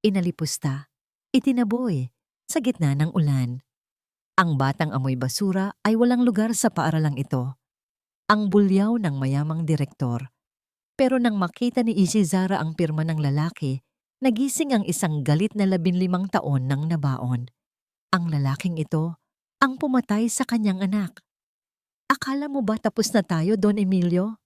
inalipusta, itinaboy, sa gitna ng ulan. Ang batang amoy basura ay walang lugar sa paaralang ito. Ang bulyaw ng mayamang direktor. Pero nang makita ni Ishizara ang pirma ng lalaki, nagising ang isang galit na 15 taon ng nabaon. Ang lalaking ito, ang pumatay sa kanyang anak. Akala mo ba tapos na tayo, Don Emilio?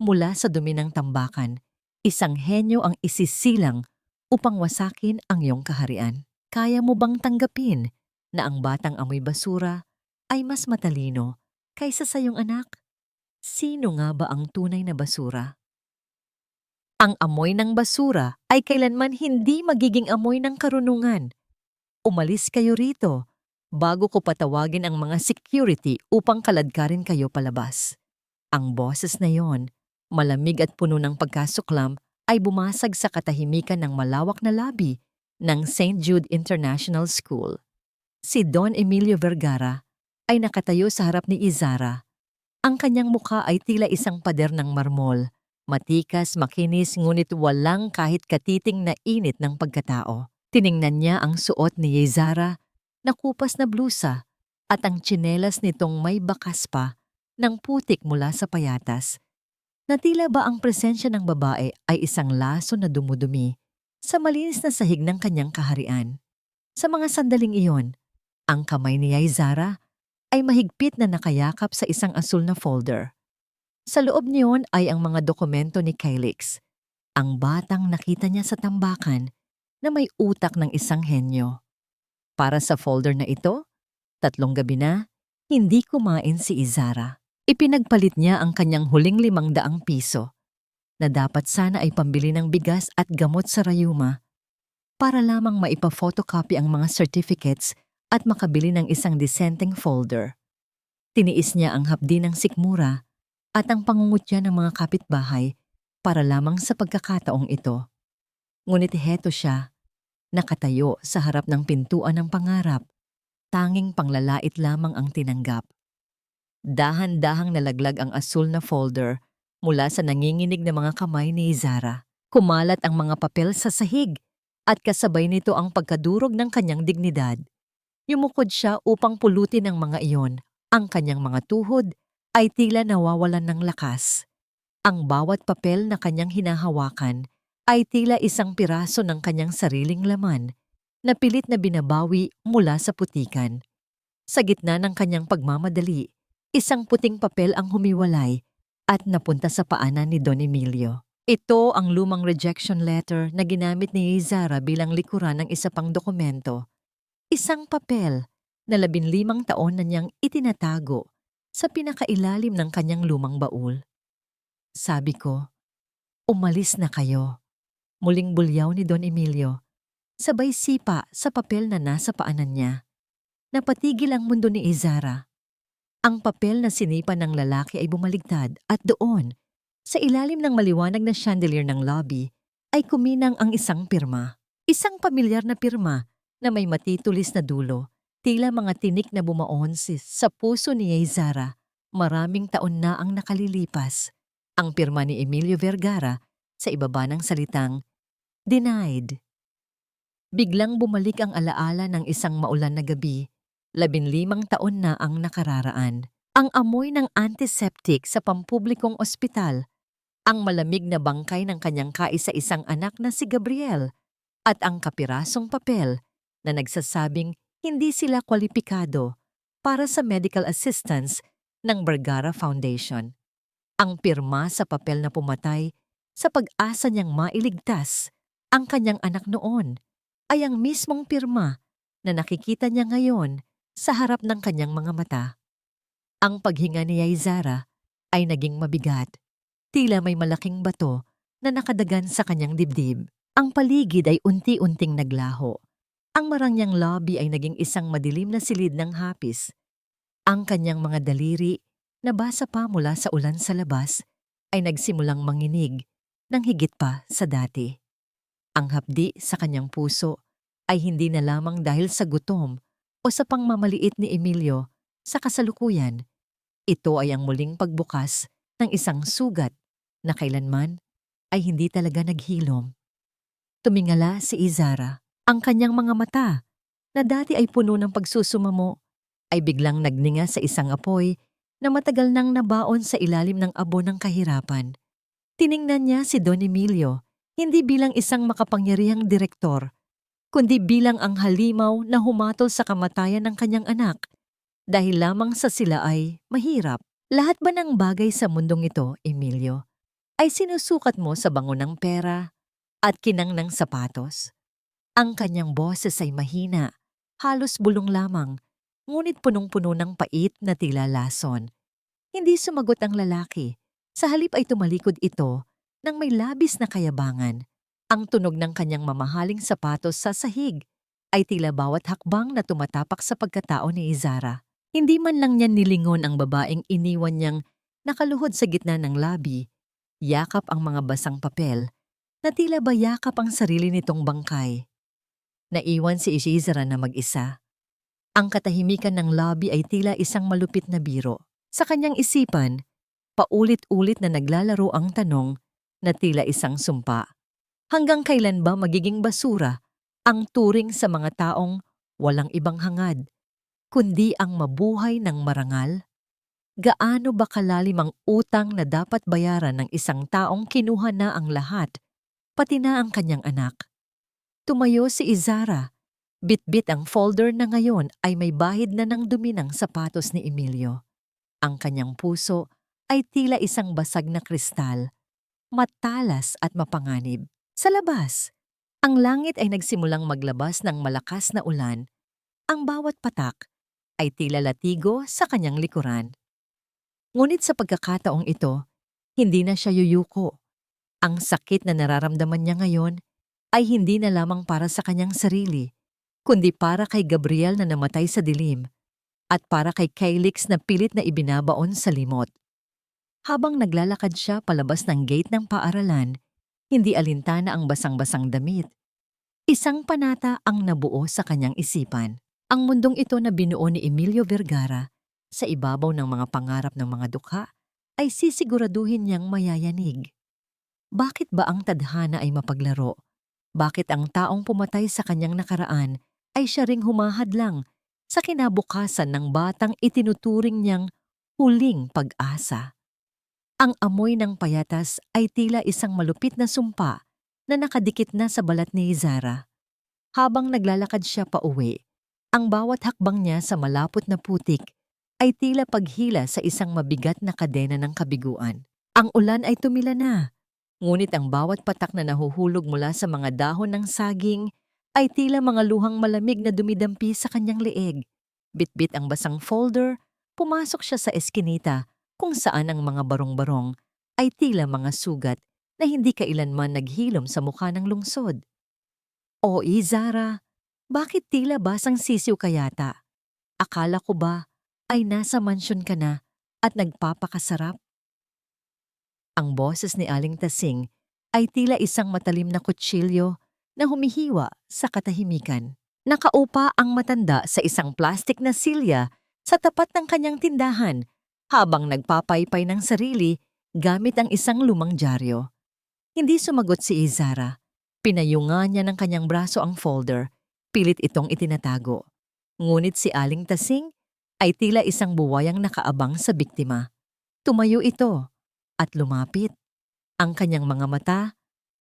Mula sa dumi ng tambakan, isang henyo ang isisilang upang wasakin ang iyong kaharian. Kaya mo bang tanggapin na ang batang amoy basura ay mas matalino kaysa sa iyong anak? Sino nga ba ang tunay na basura? Ang amoy ng basura ay kailanman hindi magiging amoy ng karunungan. Umalis kayo rito bago ko patawagin ang mga security upang kaladkarin kayo palabas. Ang boses na yon, malamig at puno ng pagkasuklam, ay bumasag sa katahimikan ng malawak na labi ng St. Jude International School. Si Don Emilio Vergara ay nakatayo sa harap ni Izara. Ang kanyang mukha ay tila isang pader ng marmol, matikas, makinis, ngunit walang kahit katiting na init ng pagkatao. Tiningnan niya ang suot ni Izara na kupas na blusa at ang tsinelas nitong may bakas pa ng putik mula sa payatas, na tila ba ang presensya ng babae ay isang laso na dumudumi sa malinis na sahig ng kanyang kaharian. Sa mga sandaling iyon, ang kamay ni Yaizara ay mahigpit na nakayakap sa isang asul na folder. Sa loob niyon ay ang mga dokumento ni Calyx, ang batang nakita niya sa tambakan na may utak ng isang henyo. Para sa folder na ito, 3 gabi na, hindi kumain si Izara. Ipinagpalit niya ang kanyang huling 500 piso na dapat sana ay pambili ng bigas at gamot sa Rayuma para lamang maipa-photocopy ang mga certificates at makabili ng isang disenteng folder. Tiniis niya ang hapdi ng sikmura at ang pangungutya ng mga kapitbahay para lamang sa pagkakataong ito. Ngunit heto siya, nakatayo sa harap ng pintuan ng pangarap, tanging panglalait lamang ang tinanggap. Dahan-dahang nalaglag ang asul na folder mula sa nanginginig na mga kamay ni Izara. Kumalat ang mga papel sa sahig at kasabay nito ang pagkadurog ng kanyang dignidad. Yumukod siya upang pulutin ang mga iyon. Ang kanyang mga tuhod ay tila nawawalan ng lakas. Ang bawat papel na kanyang hinahawakan ay tila isang piraso ng kanyang sariling laman na pilit na binabawi mula sa putikan. Sa gitna ng kanyang pagmamadali, isang puting papel ang humiwalay at napunta sa paanan ni Don Emilio. Ito ang lumang rejection letter na ginamit ni Izara bilang likuran ng isa pang dokumento. Isang papel na 15 taon na niyang itinatago sa pinakailalim ng kanyang lumang baul. Sabi ko, umalis na kayo. Muling bulyaw ni Don Emilio, sabay sipa sa papel na nasa paanan niya. Napatigil ang mundo ni Izara. Ang papel na sinipa ng lalaki ay bumaligtad at doon, sa ilalim ng maliwanag na chandelier ng lobby, ay kuminang ang isang pirma. Isang pamilyar na pirma na may matitulis na dulo, tila mga tinik na bumaon sa puso ni Izara. Maraming taon na ang nakalilipas. Ang pirma ni Emilio Vergara sa ibaba ng salitang, "Denied." Biglang bumalik ang alaala ng isang maulan na gabi. 15 taon na ang nakararaan. Ang amoy ng antiseptic sa pampublikong ospital, ang malamig na bangkay ng kanyang kaisa-isang anak na si Gabriel, at ang kapirasong papel na nagsasabing hindi sila kwalipikado para sa medical assistance ng Vergara Foundation. Ang pirma sa papel na pumatay sa pag-asa niyang mailigtas ang kanyang anak noon ay ang mismong pirma na nakikita niya ngayon sa harap ng kanyang mga mata. Ang paghinga ni Izara ay naging mabigat. Tila may malaking bato na nakadagan sa kanyang dibdib. Ang paligid ay unti-unting naglaho. Ang marangyang lobby ay naging isang madilim na silid ng hapis. Ang kanyang mga daliri, na basa pa mula sa ulan sa labas, ay nagsimulang manginig ng higit pa sa dati. Ang hapdi sa kanyang puso ay hindi na lamang dahil sa gutom o sa pangmamaliit ni Emilio sa kasalukuyan. Ito ay ang muling pagbukas ng isang sugat na kailanman ay hindi talaga naghilom. Tumingala si Izara. Ang kanyang mga mata, na dati ay puno ng pagsusumamo, ay biglang nagninga sa isang apoy na matagal nang nabaon sa ilalim ng abo ng kahirapan. Tiningnan niya si Don Emilio, hindi bilang isang makapangyarihang direktor, kundi bilang ang halimaw na humatol sa kamatayan ng kanyang anak dahil lamang sa sila ay mahirap. Lahat ba ng bagay sa mundong ito, Emilio, ay sinusukat mo sa bango ng pera at kinang ng sapatos? Ang kanyang boses ay mahina, halos bulong lamang, ngunit punong-puno ng pait na tila lason. Hindi sumagot ang lalaki. Sa halip ay tumalikod ito nang may labis na kayabangan. Ang tunog ng kanyang mamahaling sapatos sa sahig ay tila bawat hakbang na tumatapak sa pagkatao ni Izara. Hindi man lang niya nilingon ang babaeng iniwan niyang nakaluhod sa gitna ng labi, yakap ang mga basang papel, na tila ba yakap ang sarili nitong bangkay. Naiwan si Izara na mag-isa. Ang katahimikan ng lobby ay tila isang malupit na biro. Sa kanyang isipan, paulit-ulit na naglalaro ang tanong na tila isang sumpa. Hanggang kailan ba magiging basura ang turing sa mga taong walang ibang hangad, kundi ang mabuhay ng marangal? Gaano ba kalalim ang utang na dapat bayaran ng isang taong kinuha na ang lahat, pati na ang kanyang anak? Tumayo si Izara. Bit-bit ang folder na ngayon ay may bahid na ng dumi ng sapatos ni Emilio. Ang kanyang puso ay tila isang basag na kristal, matalas at mapanganib. Sa labas, ang langit ay nagsimulang maglabas ng malakas na ulan. Ang bawat patak ay tila latigo sa kanyang likuran. Ngunit sa pagkakataong ito, hindi na siya yuyuko. Ang sakit na nararamdaman niya ngayon ay hindi na lamang para sa kanyang sarili, kundi para kay Gabriel na namatay sa dilim at para kay Calyx na pilit na ibinabaon sa limot. Habang naglalakad siya palabas ng gate ng paaralan, hindi alintana ang basang-basang damit. Isang panata ang nabuo sa kanyang isipan. Ang mundong ito na binuo ni Emilio Vergara sa ibabaw ng mga pangarap ng mga dukha ay sisiguraduhin niyang mayayanig. Bakit ba ang tadhana ay mapaglaro? Bakit ang taong pumatay sa kanyang nakaraan ay siya ring humahadlang sa kinabukasan ng batang itinuturing niyang huling pag-asa? Ang amoy ng payatas ay tila isang malupit na sumpa na nakadikit na sa balat ni Izara. Habang naglalakad siya pauwi, ang bawat hakbang niya sa malapot na putik ay tila paghila sa isang mabigat na kadena ng kabiguan. Ang ulan ay tumila na, ngunit ang bawat patak na nahuhulog mula sa mga dahon ng saging ay tila mga luhang malamig na dumidampi sa kanyang leeg. Bit-bit ang basang folder, pumasok siya sa eskinita kung saan ang mga barong-barong ay tila mga sugat na hindi kailanman naghilom sa mukha ng lungsod. O Izara, bakit tila basang sisiw ka yata? Akala ko ba ay nasa mansyon ka na at nagpapakasarap? Ang boses ni Aling Tasing ay tila isang matalim na kutsilyo na humihiwa sa katahimikan. Nakaupa ang matanda sa isang plastik na silya sa tapat ng kanyang tindahan habang nagpapaypay ng sarili gamit ang isang lumang dyaryo. Hindi sumagot si Izara. Pinayunga niya ng kanyang braso ang folder, pilit itong itinatago. Ngunit si Aling Tasing ay tila isang buwayang nakaabang sa biktima. Tumayo ito at lumapit. Ang kanyang mga mata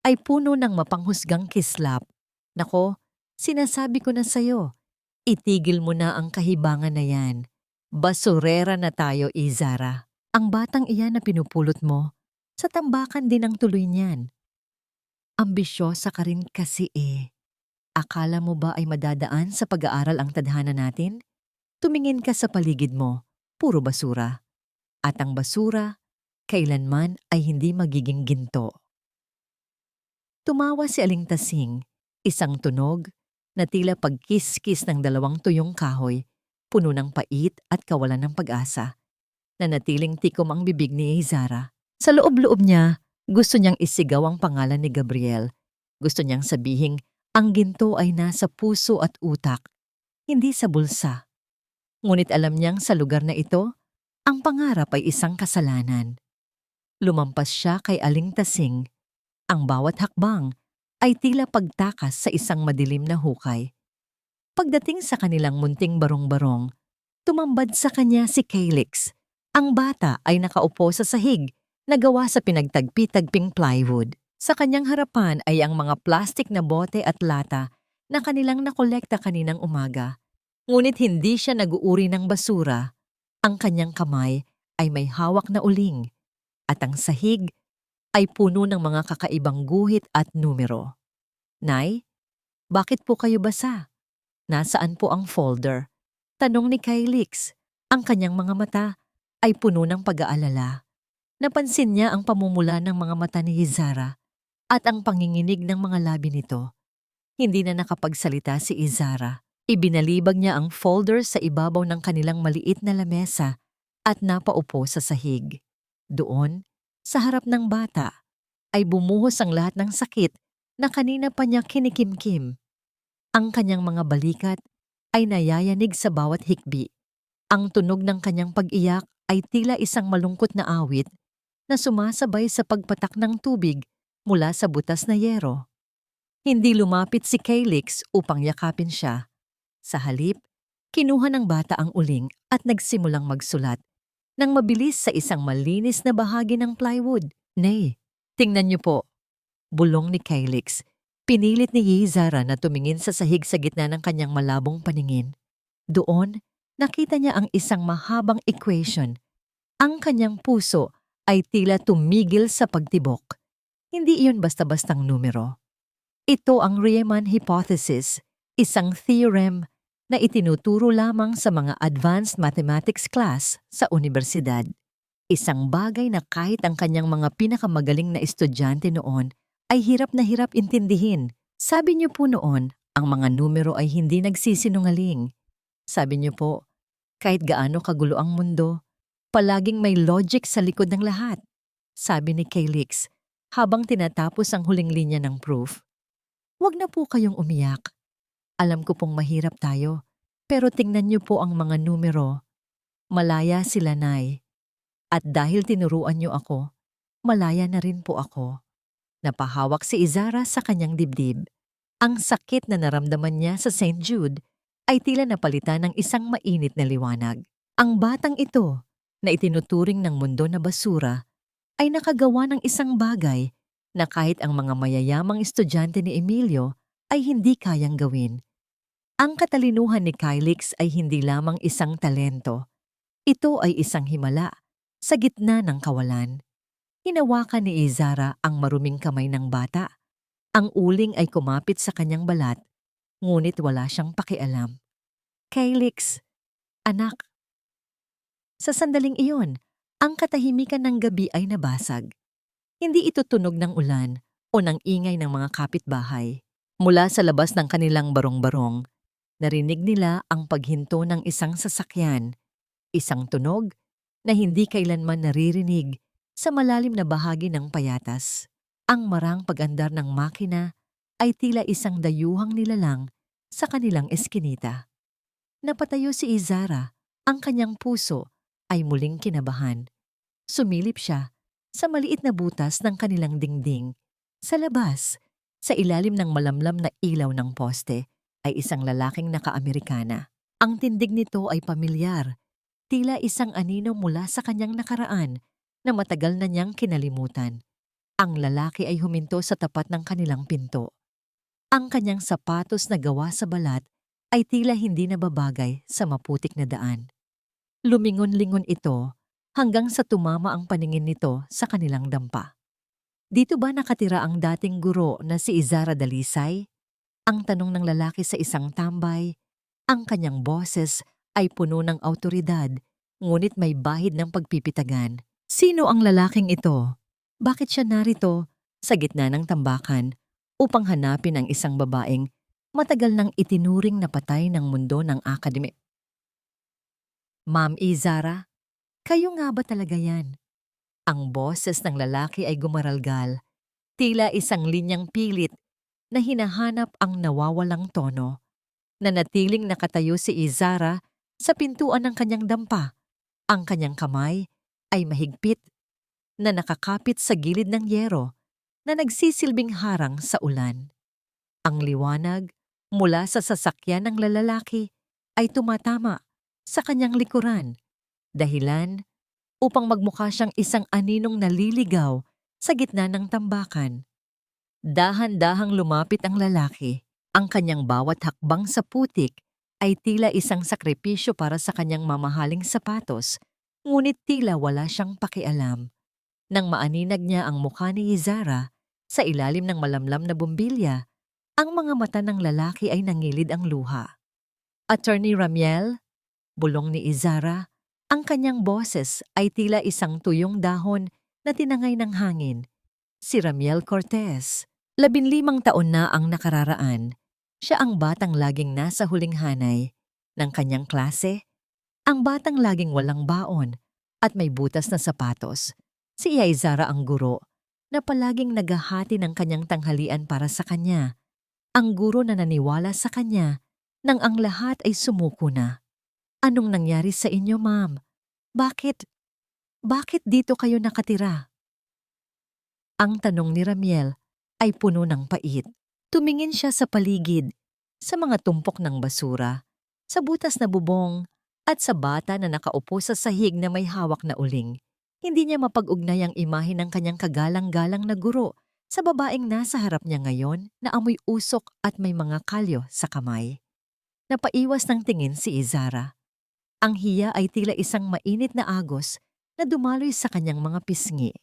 ay puno ng mapanghusgang kislap. Nako, sinasabi ko na sa'yo, itigil mo na ang kahibangan na yan. Basurera na tayo, Izara. Ang batang iyan na pinupulot mo, sa tambakan din ang tuloy niyan. Ambisyosa ka rin kasi eh. Akala mo ba ay madadaan sa pag-aaral ang tadhana natin? Tumingin ka sa paligid mo, puro basura. At ang basura, kailanman ay hindi magiging ginto. Tumawa si Aling Tasing, isang tunog na tila pagkiskis ng dalawang tuyong kahoy, puno ng pait at kawalan ng pag-asa. Nanatiling tikom ang bibig ni Izara. Sa loob-loob niya, gusto niyang isigaw ang pangalan ni Gabriel. Gusto niyang sabihing ang ginto ay nasa puso at utak, hindi sa bulsa. Ngunit alam niyang sa lugar na ito, ang pangarap ay isang kasalanan. Lumampas siya kay Aling Tasing. Ang bawat hakbang ay tila pagtakas sa isang madilim na hukay. Pagdating sa kanilang munting barong-barong, tumambad sa kanya si Calyx. Ang bata ay nakaupo sa sahig na gawa sa pinagtagpi-tagping plywood. Sa kanyang harapan ay ang mga plastik na bote at lata na kanilang nakolekta kaninang umaga. Ngunit hindi siya nag-uuri ng basura. Ang kanyang kamay ay may hawak na uling at ang sahig ay puno ng mga kakaibang guhit at numero. Nay, bakit po kayo basa? Nasaan po ang folder? Tanong ni Calyx. Ang kanyang mga mata ay puno ng pag-aalala. Napansin niya ang pamumula ng mga mata ni Izara at ang panginginig ng mga labi nito. Hindi na nakapagsalita si Izara. Ibinalibag niya ang folder sa ibabaw ng kanilang maliit na lamesa at napaupo sa sahig. Doon, sa harap ng bata, ay bumuhos ang lahat ng sakit na kanina pa niya kinikimkim. Ang kanyang mga balikat ay nayayanig sa bawat hikbi. Ang tunog ng kanyang pag-iyak ay tila isang malungkot na awit na sumasabay sa pagpatak ng tubig mula sa butas na yero. Hindi lumapit si Calyx upang yakapin siya. Sa halip, kinuha ng bata ang uling at nagsimulang magsulat nang mabilis sa isang malinis na bahagi ng plywood. Nay, tingnan niyo po. Bulong ni Calyx. Pinilit ni Izara na tumingin sa sahig sa gitna ng kanyang malabong paningin. Doon, nakita niya ang isang mahabang equation. Ang kanyang puso ay tila tumigil sa pagtibok. Hindi iyon basta-bastang numero. Ito ang Riemann hypothesis, isang theorem na itinuturo lamang sa mga advanced mathematics class sa universidad. Isang bagay na kahit ang kanyang mga pinakamagaling na estudyante noon ay hirap na hirap intindihin. Sabi niyo po noon, ang mga numero ay hindi nagsisinungaling. Sabi niyo po, kahit gaano kagulo ang mundo, palaging may logic sa likod ng lahat. Sabi ni Calyx habang tinatapos ang huling linya ng proof. Huwag na po kayong umiyak. Alam ko pong mahirap tayo, pero tingnan niyo po ang mga numero. Malaya sila, Nay. At dahil tinuruan niyo ako, malaya na rin po ako. Napahawak si Izara sa kanyang dibdib. Ang sakit na naramdaman niya sa St. Jude ay tila napalitan ng isang mainit na liwanag. Ang batang ito, na itinuturing ng mundo na basura, ay nakagawa ng isang bagay na kahit ang mga mayayamang estudyante ni Emilio ay hindi kayang gawin. Ang katalinuhan ni Calyx ay hindi lamang isang talento. Ito ay isang himala sa gitna ng kawalan. Hinawakan ni Izara ang maruming kamay ng bata. Ang uling ay kumapit sa kanyang balat, ngunit wala siyang pakialam. Calyx, anak. Sa sandaling iyon, ang katahimikan ng gabi ay nabasag. Hindi ito tunog ng ulan o ng ingay ng mga kapitbahay. Mula sa labas ng kanilang barong-barong, narinig nila ang paghinto ng isang sasakyan, isang tunog na hindi kailanman naririnig sa malalim na bahagi ng payatas. Ang marang pag-andar ng makina ay tila isang dayuhang nilalang sa kanilang eskinita. Napatayo si Izara, ang kanyang puso ay muling kinabahan. Sumilip siya sa maliit na butas ng kanilang dingding. Sa labas, sa ilalim ng malamlam na ilaw ng poste, ay isang lalaking naka-Amerikana. Ang tindig nito ay pamilyar, tila isang anino mula sa kanyang nakaraan na matagal na niyang kinalimutan. Ang lalaki ay huminto sa tapat ng kanilang pinto. Ang kanyang sapatos na gawa sa balat ay tila hindi nababagay sa maputik na daan. Lumingon-lingon ito hanggang sa tumama ang paningin nito sa kanilang dampa. Dito ba nakatira ang dating guro na si Izara Dalisay? Ang tanong ng lalaki sa isang tambay. Ang kanyang boses ay puno ng awtoridad, ngunit may bahid ng pagpipitagan. Sino ang lalaking ito? Bakit siya narito sa gitna ng tambakan upang hanapin ang isang babaeng matagal nang itinuring na patay ng mundo ng akademi? Ma'am Izara, kayo nga ba talaga yan? Ang boses ng lalaki ay gumaralgal, tila isang linyang pilit na hinahanap ang nawawalang tono. Nanatiling nakatayo si Izara sa pintuan ng kanyang dampa. Ang kanyang kamay ay mahigpit na nakakapit sa gilid ng yero na nagsisilbing harang sa ulan. Ang liwanag mula sa sasakyan ng lalaki ay tumatama sa kanyang likuran, dahilan upang magmukha siyang isang aninong naliligaw sa gitna ng tambakan. Dahan-dahang lumapit ang lalaki. Ang kanyang bawat hakbang sa putik ay tila isang sakripisyo para sa kanyang mamahaling sapatos, ngunit tila wala siyang pakialam. Nang maaninag niya ang mukha ni Izara sa ilalim ng malamlam na bumbilya, ang mga mata ng lalaki ay nangilid ang luha. Attorney Ramiel, bulong ni Izara, ang kanyang boses ay tila isang tuyong dahon na tinangay ng hangin. Si Ramiel Cortez, 15 taon na ang nakararaan. Siya ang batang laging nasa huling hanay ng kanyang klase, ang batang laging walang baon at may butas na sapatos. Si Izara ang guro na palaging naghahati ng kanyang tanghalian para sa kanya. Ang guro na naniwala sa kanya nang ang lahat ay sumuko na. Anong nangyari sa inyo, ma'am? Bakit dito kayo nakatira? Ang tanong ni Ramiel ay puno ng pait. Tumingin siya sa paligid, sa mga tumpok ng basura, sa butas na bubong, at sa bata na nakaupo sa sahig na may hawak na uling. Hindi niya mapag-ugnay ang imahe ng kanyang kagalang-galang na guro sa babaeng nasa harap niya ngayon na amoy usok at may mga kalyo sa kamay. Napaiwas ng tingin si Izara. Ang hiya ay tila isang mainit na agos na dumaloy sa kanyang mga pisngi.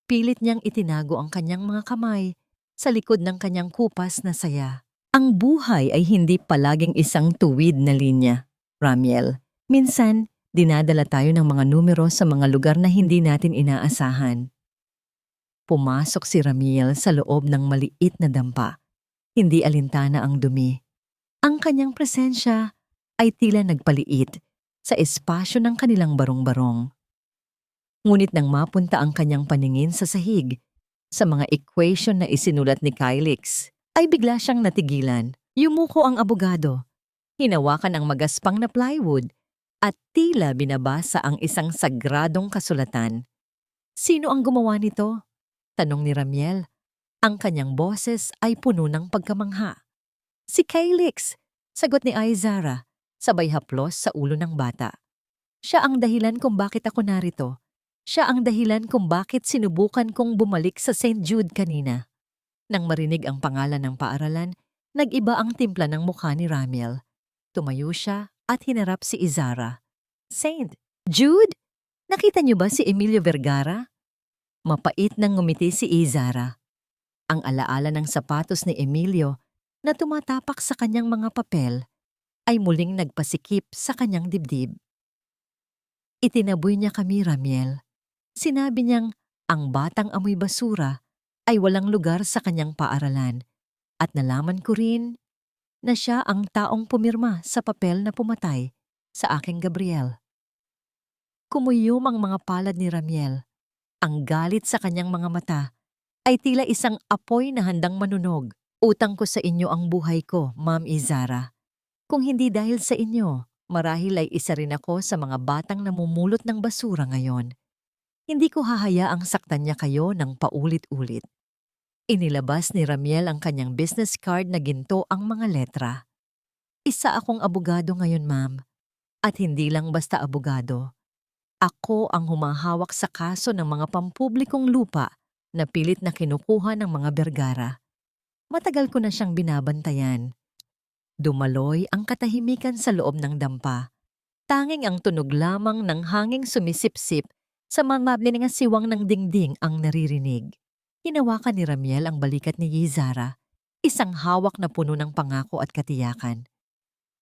Pilit niyang itinago ang kanyang mga kamay sa likod ng kanyang kupas na saya. Ang buhay ay hindi palaging isang tuwid na linya, Ramiel. Minsan, dinadala tayo ng mga numero sa mga lugar na hindi natin inaasahan. Pumasok si Ramiel sa loob ng maliit na dampa. Hindi alintana ang dumi. Ang kanyang presensya ay tila nagpaliit sa espasyo ng kanilang barong-barong. Ngunit nang mapunta ang kanyang paningin sa sahig, sa mga equation na isinulat ni Kylix, ay bigla siyang natigilan. Yumuko ang abogado. Hinawakan ang magaspang na plywood at tila binabasa ang isang sagradong kasulatan. Sino ang gumawa nito? Tanong ni Ramiel. Ang kanyang boses ay puno ng pagkamangha. Si Kylix, sagot ni Izara, sabay haplos sa ulo ng bata. Siya ang dahilan kung bakit ako narito. Siya ang dahilan kung bakit sinubukan kong bumalik sa St. Jude kanina. Nang marinig ang pangalan ng paaralan, nag-iba ang timpla ng mukha ni Ramiel. Tumayo siya at hinarap si Izara. St. Jude? Nakita niyo ba si Emilio Vergara? Mapait nang ngumiti si Izara. Ang alaala ng sapatos ni Emilio na tumatapak sa kanyang mga papel ay muling nagpasikip sa kanyang dibdib. Itinaboy niya kami, Ramiel. Sinabi niyang ang batang amoy basura ay walang lugar sa kanyang paaralan at nalaman ko rin na siya ang taong pumirma sa papel na pumatay sa aking Gabriel. Kumuyom ang mga palad ni Ramiel. Ang galit sa kanyang mga mata ay tila isang apoy na handang manunog. Utang ko sa inyo ang buhay ko, Ma'am Izara. Kung hindi dahil sa inyo, marahil ay isa rin ako sa mga batang namumulot ng basura ngayon. Hindi ko hahayaang saktan niya kayo ng paulit-ulit. Inilabas ni Ramiel ang kanyang business card na ginto ang mga letra. Isa akong abogado ngayon, ma'am. At hindi lang basta abogado. Ako ang humahawak sa kaso ng mga pampublikong lupa na pilit na kinukuha ng mga Vergara. Matagal ko na siyang binabantayan. Dumaloy ang katahimikan sa loob ng dampa. Tanging ang tunog lamang ng hanging sumisipsip sa mamable ng siwang ng dingding ang naririnig. Hinawakan ni Ramiel ang balikat ni Izara, isang hawak na puno ng pangako at katiyakan.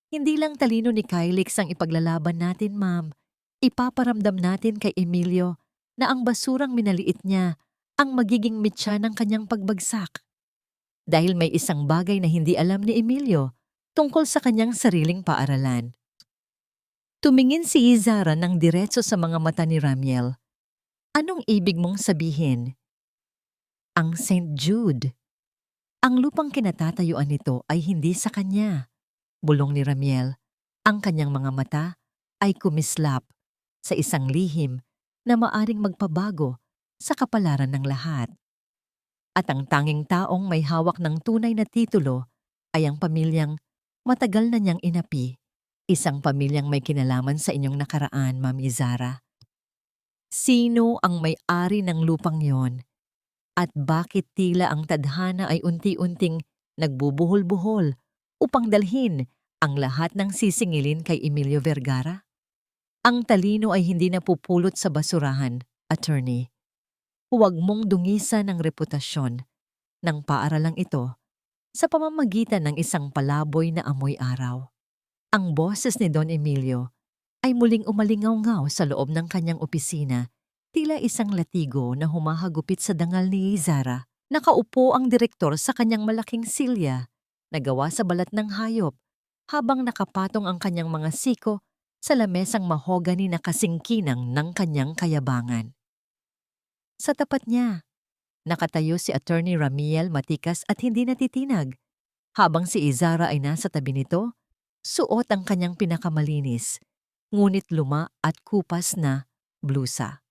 Hindi lang talino ni Kylix ang ipaglalaban natin, ma'am. Ipaparamdam natin kay Emilio na ang basurang minaliit niya ang magiging mitya ng kanyang pagbagsak. Dahil may isang bagay na hindi alam ni Emilio tungkol sa kanyang sariling paaralan. Tumingin si Izara ng diretso sa mga mata ni Ramiel. Anong ibig mong sabihin? Ang St. Jude. Ang lupang kinatatayuan nito ay hindi sa kanya. Bulong ni Ramiel. Ang kanyang mga mata ay kumislap sa isang lihim na maaring magpabago sa kapalaran ng lahat. At ang tanging taong may hawak ng tunay na titulo ay ang pamilyang matagal na niyang inapi, isang pamilyang may kinalaman sa inyong nakaraan, Ma'am Izara. Sino ang may-ari ng lupang yon at bakit tila ang tadhana ay unti-unting nagbubuhol-buhol upang dalhin ang lahat ng sisingilin kay Emilio Vergara? Ang talino ay hindi napupulot sa basurahan, attorney. Huwag mong dungisan ang reputasyon ng paaralang ito sa pamamagitan ng isang palaboy na amoy araw. Ang boses ni Don Emilio ay muling umalingaw-ngaw sa loob ng kanyang opisina, tila isang latigo na humahagupit sa dangal ni Izara. Nakaupo ang direktor sa kanyang malaking silya na gawa sa balat ng hayop habang nakapatong ang kanyang mga siko sa lamesang mahogani na kasingkinang ng kanyang kayabangan. Sa tapat niya, nakatayo si Attorney Ramiel matikas at hindi natitinag, habang si Izara ay nasa tabi nito, suot ang kanyang pinakamalinis, ngunit luma at kupas na blusa.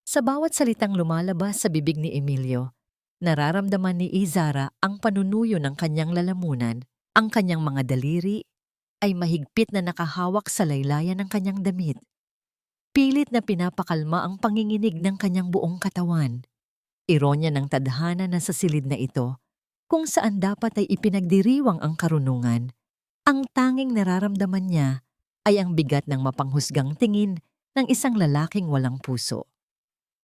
Sa bawat salitang lumalabas sa bibig ni Emilio, nararamdaman ni Izara ang panunuyo ng kanyang lalamunan. Ang kanyang mga daliri ay mahigpit na nakahawak sa laylayan ng kanyang damit. Pilit na pinapakalma ang panginginig ng kanyang buong katawan. Ironya ng tadhana na sa silid na ito, kung saan dapat ay ipinagdiriwang ang karunungan, ang tanging nararamdaman niya ay ang bigat ng mapanghusgang tingin ng isang lalaking walang puso.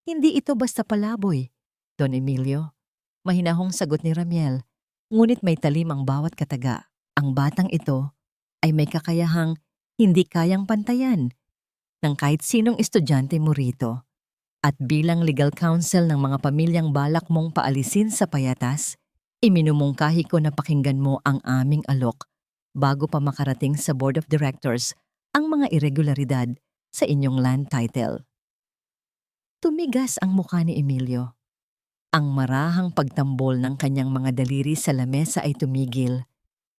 Hindi ito basta palaboy, Don Emilio. Mahinahong sagot ni Ramiel, ngunit may talim ang bawat kataga. Ang batang ito ay may kakayahang hindi kayang pantayan ng kahit sinong estudyante mo rito. At bilang legal counsel ng mga pamilyang balak mong paalisin sa payatas, iminumungkahi ko na pakinggan mo ang aming alok bago pa makarating sa Board of Directors ang mga irregularidad sa inyong land title. Tumigas ang mukha ni Emilio. Ang marahang pagtambol ng kanyang mga daliri sa lamesa ay tumigil,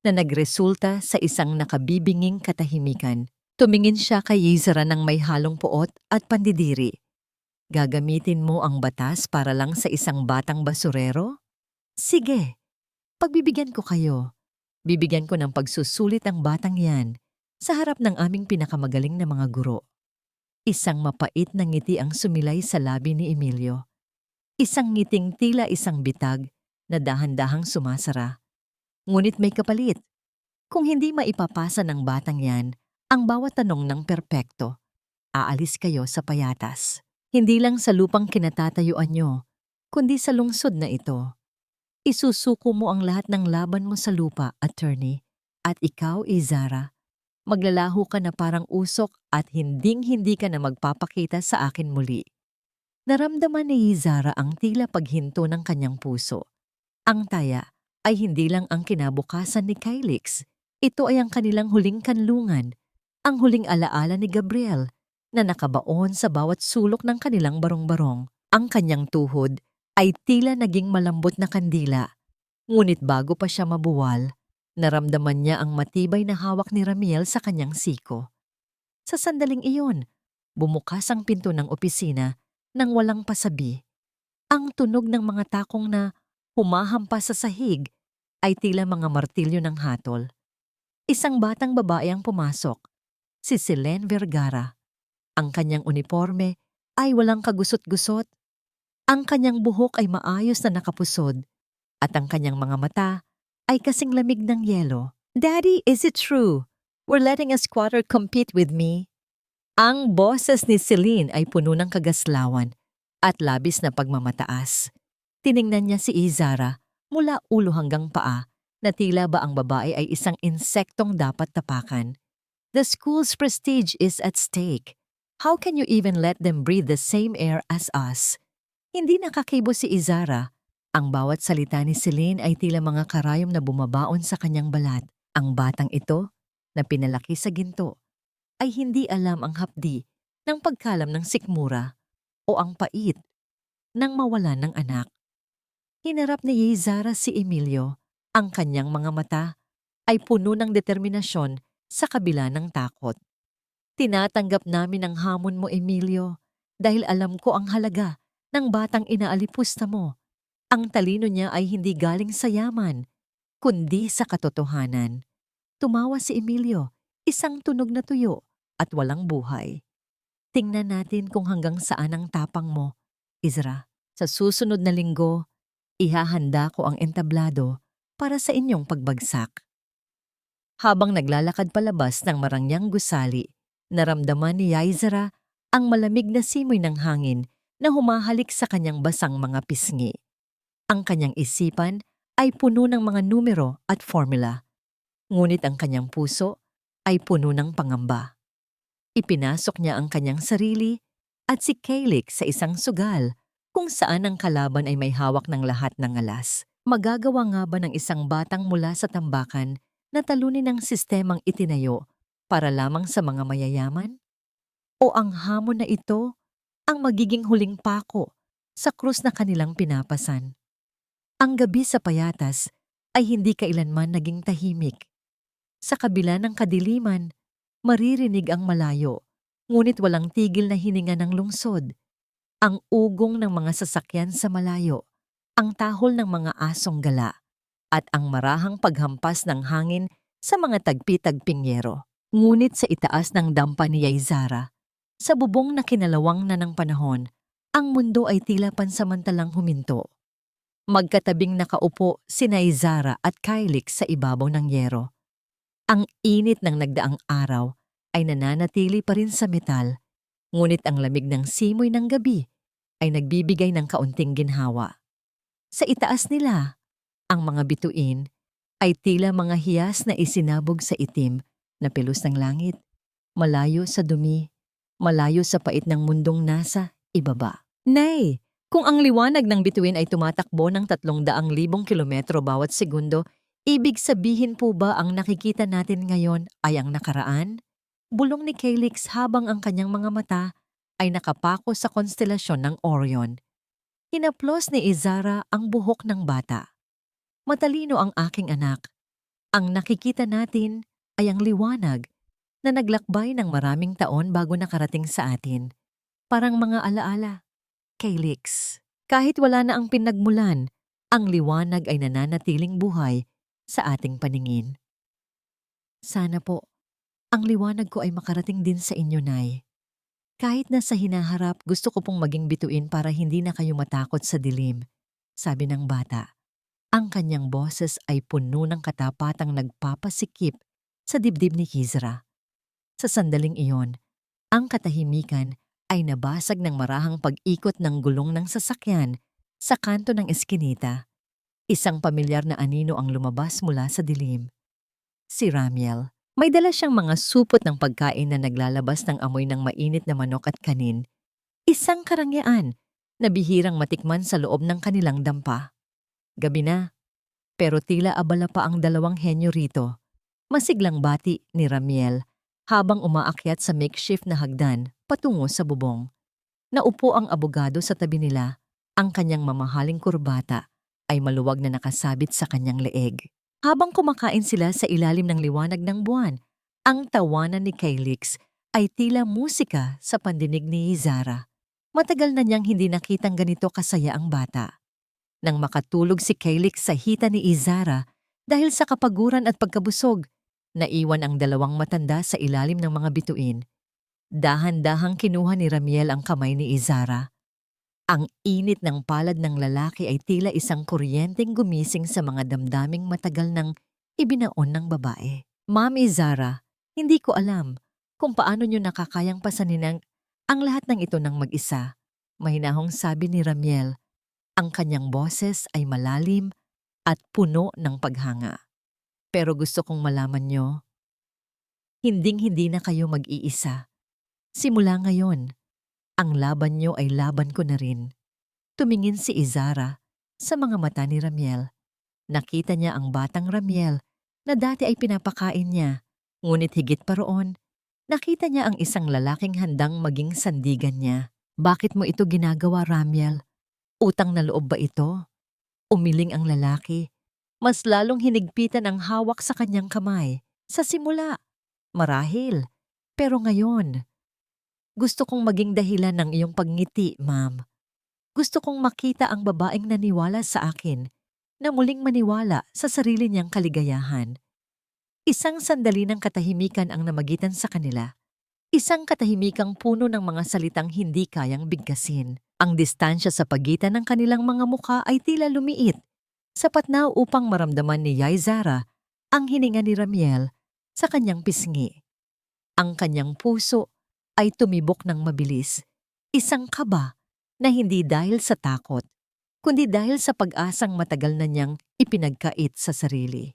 na nagresulta sa isang nakabibinging katahimikan. Tumingin siya kay Izara ng may halong puot at pandidiri. Gagamitin mo ang batas para lang sa isang batang basurero? Sige, pagbibigyan ko kayo. Bibigyan ko ng pagsusulit ang batang yan sa harap ng aming pinakamagaling na mga guro. Isang mapait na ngiti ang sumilay sa labi ni Emilio. Isang ngiting tila isang bitag na dahan-dahang sumasara. Ngunit may kapalit. Kung hindi maipapasa ng batang yan ang bawat tanong ng perpekto, aalis kayo sa payatas. Hindi lang sa lupang kinatatayuan nyo, kundi sa lungsod na ito. Isusuko mo ang lahat ng laban mo sa lupa, attorney, at ikaw, Izara, maglalaho ka na parang usok at hinding-hindi ka na magpapakita sa akin muli. Naramdaman ni Izara ang tila paghinto ng kanyang puso. Ang taya ay hindi lang ang kinabukasan ni Kylix. Ito ay ang kanilang huling kanlungan, ang huling alaala ni Gabriel na nakabaon sa bawat sulok ng kanilang barong-barong. Ang kanyang tuhod ay tila naging malambot na kandila. Ngunit bago pa siya mabuwal, naramdaman niya ang matibay na hawak ni Ramiel sa kanyang siko. Sa sandaling iyon, bumukas ang pinto ng opisina nang walang pasabi. Ang tunog ng mga takong na humahampas sa sahig ay tila mga martilyo ng hatol. Isang batang babae ang pumasok, si Selene Vergara. Ang kanyang uniforme ay walang kagusot-gusot. Ang kanyang buhok ay maayos na nakapusod at ang kanyang mga mata ay kasing lamig ng yelo. Daddy, is it true? We're letting a squatter compete with me? Ang boses ni Celine ay puno ng kagaslawan at labis na pagmamataas. Tiningnan niya si Izara mula ulo hanggang paa na tila ba ang babae ay isang insektong dapat tapakan. The school's prestige is at stake. How can you even let them breathe the same air as us? Hindi nakakibo si Izara. Ang bawat salita ni Celine ay tila mga karayom na bumabaon sa kanyang balat. Ang batang ito, na pinalaki sa ginto, ay hindi alam ang hapdi ng pagkalam ng sikmura o ang pait ng mawalan ng anak. Hinarap ni Izara si Emilio. Ang kanyang mga mata ay puno ng determinasyon sa kabila ng takot. Tinatanggap namin ang hamon mo, Emilio, dahil alam ko ang halaga ng batang inaalipusta mo. Ang talino niya ay hindi galing sa yaman. kundi sa katotohanan. Tumawa si Emilio, isang tunog na tuyo at walang buhay. Tingnan natin kung hanggang saan ang tapang mo, Ezra. Sa susunod na linggo, ihahanda ko ang entablado para sa inyong pagbagsak. Habang naglalakad palabas ng marangyang gusali, naramdaman ni Yaizara ang malamig na simoy ng hangin na humahalik sa kanyang basang mga pisngi. Ang kanyang isipan ay puno ng mga numero at formula, ngunit ang kanyang puso ay puno ng pangamba. Ipinasok niya ang kanyang sarili at si Kaylik sa isang sugal kung saan ang kalaban ay may hawak ng lahat ng alas. Magagawa nga ba ng isang batang mula sa tambakan na talunin ang sistemang itinayo para lamang sa mga mayayaman? O ang hamon na ito ang magiging huling pako sa krus na kanilang pinapasan? Ang gabi sa payatas ay hindi kailanman naging tahimik. Sa kabila ng kadiliman, maririnig ang malayo, ngunit walang tigil na hininga ng lungsod. Ang ugong ng mga sasakyan sa malayo, ang tahol ng mga asong gala, at ang marahang paghampas ng hangin sa mga tagpi-tagping yero. Ngunit sa itaas ng dampa ni Yaizara, sa bubong na kinalawang na ng panahon, ang mundo ay tila pansamantalang huminto. Magkatabing nakaupo si Yaizara at Kaylik sa ibabaw ng yero. Ang init ng nagdaang araw ay nananatili pa rin sa metal, ngunit ang lamig ng simoy ng gabi ay nagbibigay ng kaunting ginhawa. Sa itaas nila, ang mga bituin ay tila mga hiyas na isinabog sa itim na pelos ng langit, malayo sa dumi, malayo sa pait ng mundong nasa ibaba. Nay, kung ang liwanag ng bituin ay tumatakbo ng 300,000 kilometro bawat segundo, ibig sabihin po ba ang nakikita natin ngayon ay ang nakaraan? Bulong ni Calyx habang ang kanyang mga mata ay nakapako sa konstelasyon ng Orion. Hinaplos ni Izara ang buhok ng bata. Matalino ang aking anak. Ang nakikita natin ay ang liwanag na naglakbay ng maraming taon bago nakarating sa atin. Parang mga alaala. Calyx, kahit wala na ang pinagmulan, ang liwanag ay nananatiling buhay sa ating paningin. Sana po, ang liwanag ko ay makarating din sa inyo, Nay. Kahit na sa hinaharap, gusto ko pong maging bituin para hindi na kayo matakot sa dilim, sabi ng bata. Ang kanyang boses ay puno ng katapatang nagpapasikip sa dibdib ni Kizra. Sa sandaling iyon, ang katahimikan ay nabasag ng marahang pag-ikot ng gulong ng sasakyan sa kanto ng eskinita. Isang pamilyar na anino ang lumabas mula sa dilim. Si Ramiel. May dala siyang mga supot ng pagkain na naglalabas ng amoy ng mainit na manok at kanin. Isang karangyaan na bihirang matikman sa loob ng kanilang dampa. Gabi na, pero tila abala pa ang dalawang henyo rito. Masiglang bati ni Ramiel habang umaakyat sa makeshift na hagdan patungo sa bubong. Naupo ang abogado sa tabi nila, ang kanyang mamahaling kurbata ay maluwag na nakasabit sa kanyang leeg. Habang kumakain sila sa ilalim ng liwanag ng buwan, ang tawanan ni Calyx ay tila musika sa pandinig ni Izara. Matagal na niyang hindi nakitang ganito kasaya ang bata. Nang makatulog si Calyx sa hita ni Izara dahil sa kapaguran at pagkabusog, naiwan ang dalawang matanda sa ilalim ng mga bituin. Dahan-dahang kinuha ni Ramiel ang kamay ni Izara. Ang init ng palad ng lalaki ay tila isang kuryenteng gumising sa mga damdaming matagal nang ibinaon ng babae. Ma'am Izara, hindi ko alam kung paano niyo nakakayang pasanin ang lahat ng ito ng mag-isa. Mahinahong sabi ni Ramiel. Ang kanyang boses ay malalim at puno ng paghanga. Pero gusto kong malaman niyo, hinding-hindi na kayo mag-iisa. Simula ngayon, ang laban niyo ay laban ko na rin. Tumingin si Izara sa mga mata ni Ramiel. Nakita niya ang batang Ramiel na dati ay pinapakain niya, ngunit higit pa roon, nakita niya ang isang lalaking handang maging sandigan niya. Bakit mo ito ginagawa, Ramiel? Utang na loob ba ito? Umiling ang lalaki. Mas lalong hinigpitan ang hawak sa kanyang kamay. Sa simula, marahil. Pero ngayon, gusto kong maging dahilan ng iyong pagngiti, ma'am. Gusto kong makita ang babaeng naniwala sa akin na muling maniwala sa sarili niyang kaligayahan. Isang sandali ng katahimikan ang namagitan sa kanila. Isang katahimikang puno ng mga salitang hindi kayang bigkasin. Ang distansya sa pagitan ng kanilang mga mukha ay tila lumiit, sapat na upang maramdaman ni Yaizara ang hininga ni Ramiel sa kanyang pisngi. Ang kanyang puso ay tumibok ng mabilis, isang kaba na hindi dahil sa takot, kundi dahil sa pag-asang matagal na niyang ipinagkait sa sarili.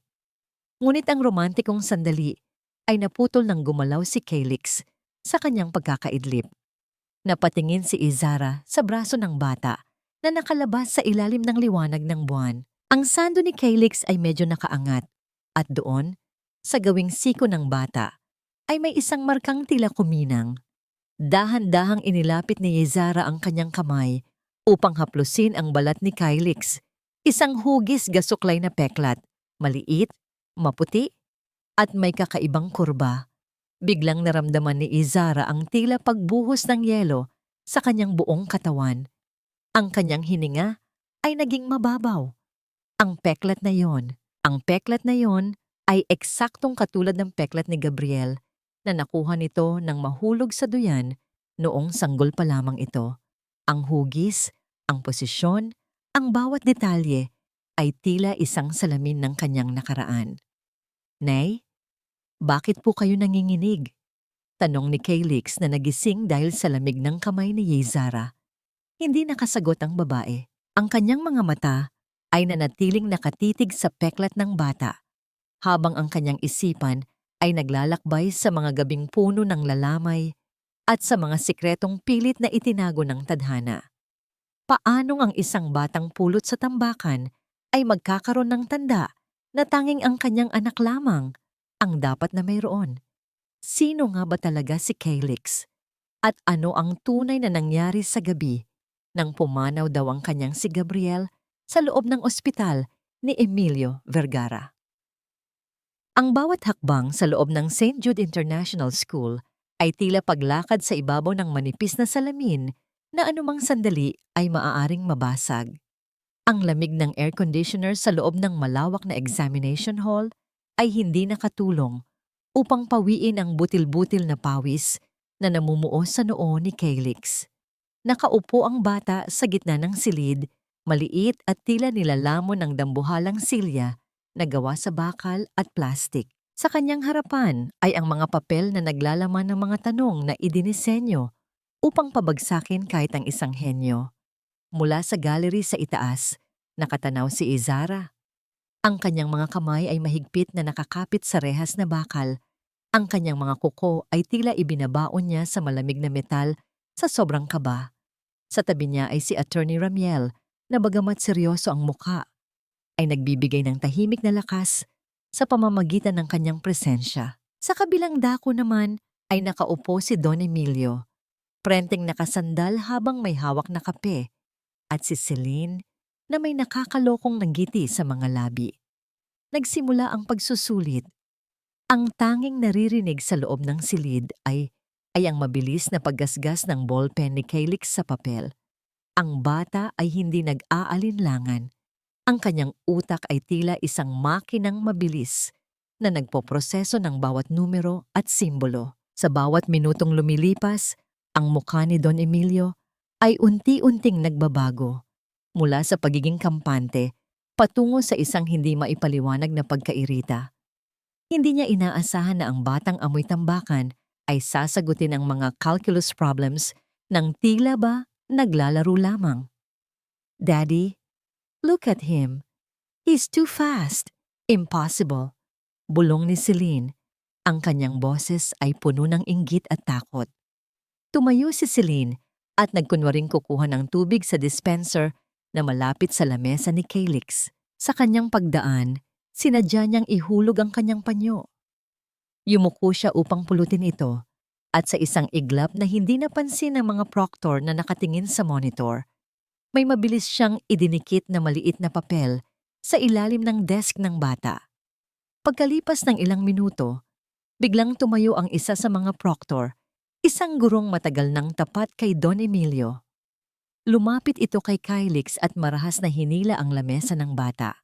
Ngunit ang romantikong sandali ay naputol nang gumalaw si Calyx sa kanyang pagkakaidlip. Napatingin si Izara sa braso ng bata na nakalabas sa ilalim ng liwanag ng buwan. Ang sando ni Calyx ay medyo nakaangat at doon, sa gawing siko ng bata, ay may isang markang tila kuminang. Dahan-dahang inilapit ni Izara ang kanyang kamay upang haplusin ang balat ni Calyx, isang hugis gasuklay na peklat, maliit, maputi, at may kakaibang kurba. Biglang naramdaman ni Izara ang tila pagbuhos ng yelo sa kanyang buong katawan. Ang kanyang hininga ay naging mababaw. Ang peklat na yon ay eksaktong katulad ng peklat ni Gabriel na nakuha nito nang mahulog sa duyan noong sanggol pa lamang ito. Ang hugis, ang posisyon, ang bawat detalye ay tila isang salamin ng kanyang nakaraan. "Nay, bakit po kayo nanginginig?" Tanong ni Calyx na nagising dahil sa lamig ng kamay ni Yaizara. Hindi nakasagot ang babae. Ang kanyang mga mata ay nanatiling nakatitig sa peklat ng bata, habang ang kanyang isipan ay naglalakbay sa mga gabing puno ng lalamay at sa mga sikretong pilit na itinago ng tadhana. Paanong ang isang batang pulot sa tambakan ay magkakaroon ng tanda na tanging ang kanyang anak lamang ang dapat na mayroon? Sino nga ba talaga si Calyx? At ano ang tunay na nangyari sa gabi nang pumanaw daw ang kanyang si Gabriel sa loob ng ospital ni Emilio Vergara? Ang bawat hakbang sa loob ng St. Jude International School ay tila paglakad sa ibabaw ng manipis na salamin na anumang sandali ay maaaring mabasag. Ang lamig ng air conditioner sa loob ng malawak na examination hall ay hindi nakatulong upang pawiin ang butil-butil na pawis na namumuo sa noo ni Calyx. Nakaupo ang bata sa gitna ng silid, maliit at tila nilalamon ng dambuhalang silya na gawa sa bakal at plastik. Sa kanyang harapan ay ang mga papel na naglalaman ng mga tanong na idinisenyo upang pabagsakin kahit ang isang henyo. Mula sa gallery sa itaas, nakatanaw si Izara. Ang kanyang mga kamay ay mahigpit na nakakapit sa rehas na bakal. Ang kanyang mga kuko ay tila ibinabaon niya sa malamig na metal sa sobrang kaba. Sa tabi niya ay si Attorney Ramiel na bagamat seryoso ang mukha, ay nagbibigay ng tahimik na lakas sa pamamagitan ng kanyang presensya. Sa kabilang dako naman ay nakaupo si Don Emilio, prenteng nakasandal habang may hawak na kape, at si Celine na may nakakalokong nanggiti sa mga labi. Nagsimula ang pagsusulit. Ang tanging naririnig sa loob ng silid ay ang mabilis na paggasgas ng ballpen ni Calyx sa papel. Ang bata ay hindi nag-aalinlangan. Ang kanyang utak ay tila isang makinang mabilis na nagpoproseso ng bawat numero at simbolo. Sa bawat minutong lumilipas, ang mukha ni Don Emilio ay unti-unting nagbabago mula sa pagiging kampante patungo sa isang hindi maipaliwanag na pagkairita. Hindi niya inaasahan na ang batang amoy tambakan ay sasagutin ang mga calculus problems ng tila ba naglalaro lamang. "Daddy, look at him. He's too fast. Impossible." Bulong ni Celine. Ang kanyang boses ay puno ng inggit at takot. Tumayo si Celine at nagkunwaring kukuha ng tubig sa dispenser na malapit sa lamesa ni Calyx. Sa kanyang pagdaan, sinadya niyang ihulog ang kanyang panyo. Yumuko siya upang pulutin ito, at sa isang iglap na hindi napansin ng mga proctor na nakatingin sa monitor, may mabilis siyang idinikit na maliit na papel sa ilalim ng desk ng bata. Pagkalipas ng ilang minuto, biglang tumayo ang isa sa mga proctor, isang gurong matagal nang tapat kay Don Emilio. Lumapit ito kay Calyx at marahas na hinila ang lamesa ng bata.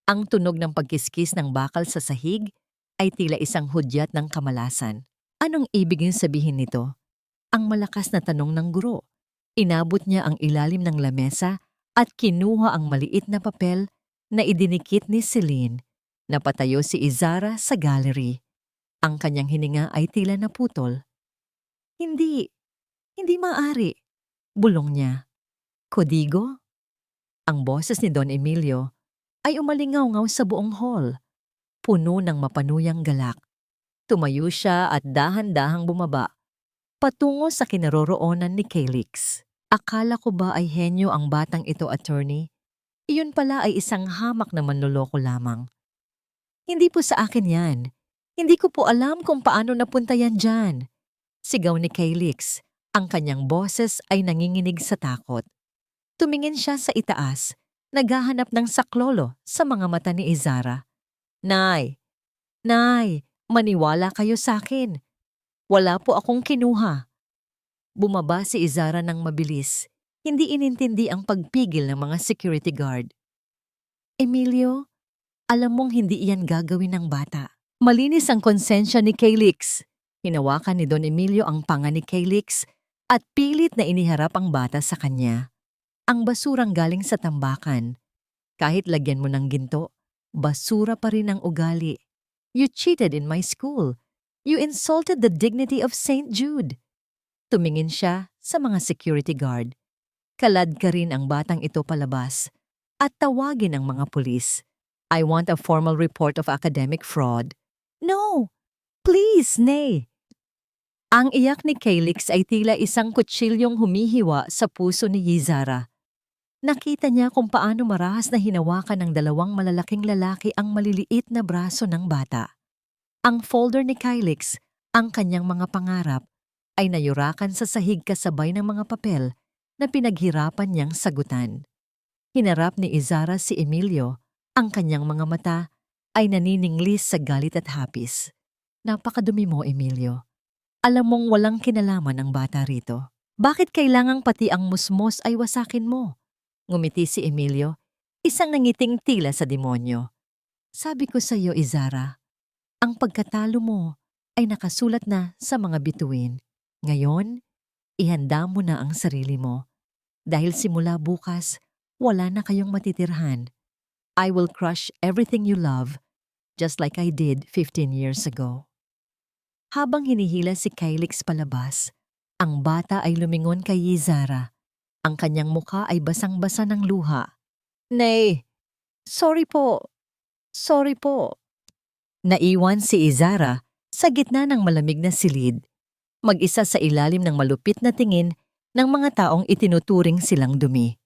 Ang tunog ng pagkiskis ng bakal sa sahig ay tila isang hudyat ng kamalasan. Anong ibig niyong sabihin nito? Ang malakas na tanong ng guro. Inabot niya ang ilalim ng lamesa at kinuha ang maliit na papel na idinikit ni Celine. Napatayo si Izara sa gallery. Ang kanyang hininga ay tila naputol. Hindi, hindi maaari. Bulong niya. Kodigo? Ang boses ni Don Emilio ay umalingaw-ngaw sa buong hall. Puno ng mapanuyang galak. Tumayo siya at dahan-dahang bumaba, patungo sa kinaroroonan ni Calix. Akala ko ba ay henyo ang batang ito, attorney? Iyon pala ay isang hamak na manloloko lamang. Hindi po sa akin yan. Hindi ko po alam kung paano napunta yan dyan. Sigaw ni Calix. Ang kanyang boses ay nanginginig sa takot. Tumingin siya sa itaas, naghahanap ng saklolo sa mga mata ni Izara. Nay! Nay! Maniwala kayo sa akin. Wala po akong kinuha. Bumaba si Izara ng mabilis. Hindi inintindi ang pagpigil ng mga security guard. Emilio, alam mong hindi iyan gagawin ng bata. Malinis ang konsensya ni Calix. Hinawakan ni Don Emilio ang panga ni Calix at pilit na iniharap ang bata sa kanya. Ang basurang galing sa tambakan. Kahit lagyan mo ng ginto, basura pa rin ang ugali. You cheated in my school. You insulted the dignity of St. Jude. Tumingin siya sa mga security guard. Kalad ka rin ang batang ito palabas at tawagin ang mga pulis. I want a formal report of academic fraud. No! Please, nay! Ang iyak ni Calix ay tila isang kutsilyong humihiwa sa puso ni Izara. Nakita niya kung paano marahas na hinawakan ng dalawang malalaking lalaki ang maliliit na braso ng bata. Ang folder ni Calix, ang kanyang mga pangarap, ay nayurakan sa sahig kasabay ng mga papel na pinaghirapan niyang sagutan. Hinarap ni Izara si Emilio, ang kanyang mga mata ay nanininglis sa galit at hapis. Napakadumi mo, Emilio. Alam mong walang kinalaman ang bata rito. Bakit kailangang pati ang musmos ay wasakin mo? Ngumiti si Emilio, isang nangiting tila sa demonyo. Sabi ko sa iyo, Izara, ang pagkatalo mo ay nakasulat na sa mga bituin. Ngayon, ihanda mo na ang sarili mo. Dahil simula bukas, wala na kayong matitirhan. I will crush everything you love, just like I did 15 years ago. Habang hinihila si Calix palabas, ang bata ay lumingon kay Izara. Ang kanyang mukha ay basang-basa ng luha. Nay, sorry po. Sorry po. Naiwan si Izara sa gitna ng malamig na silid, mag-isa sa ilalim ng malupit na tingin ng mga taong itinuturing silang dumi.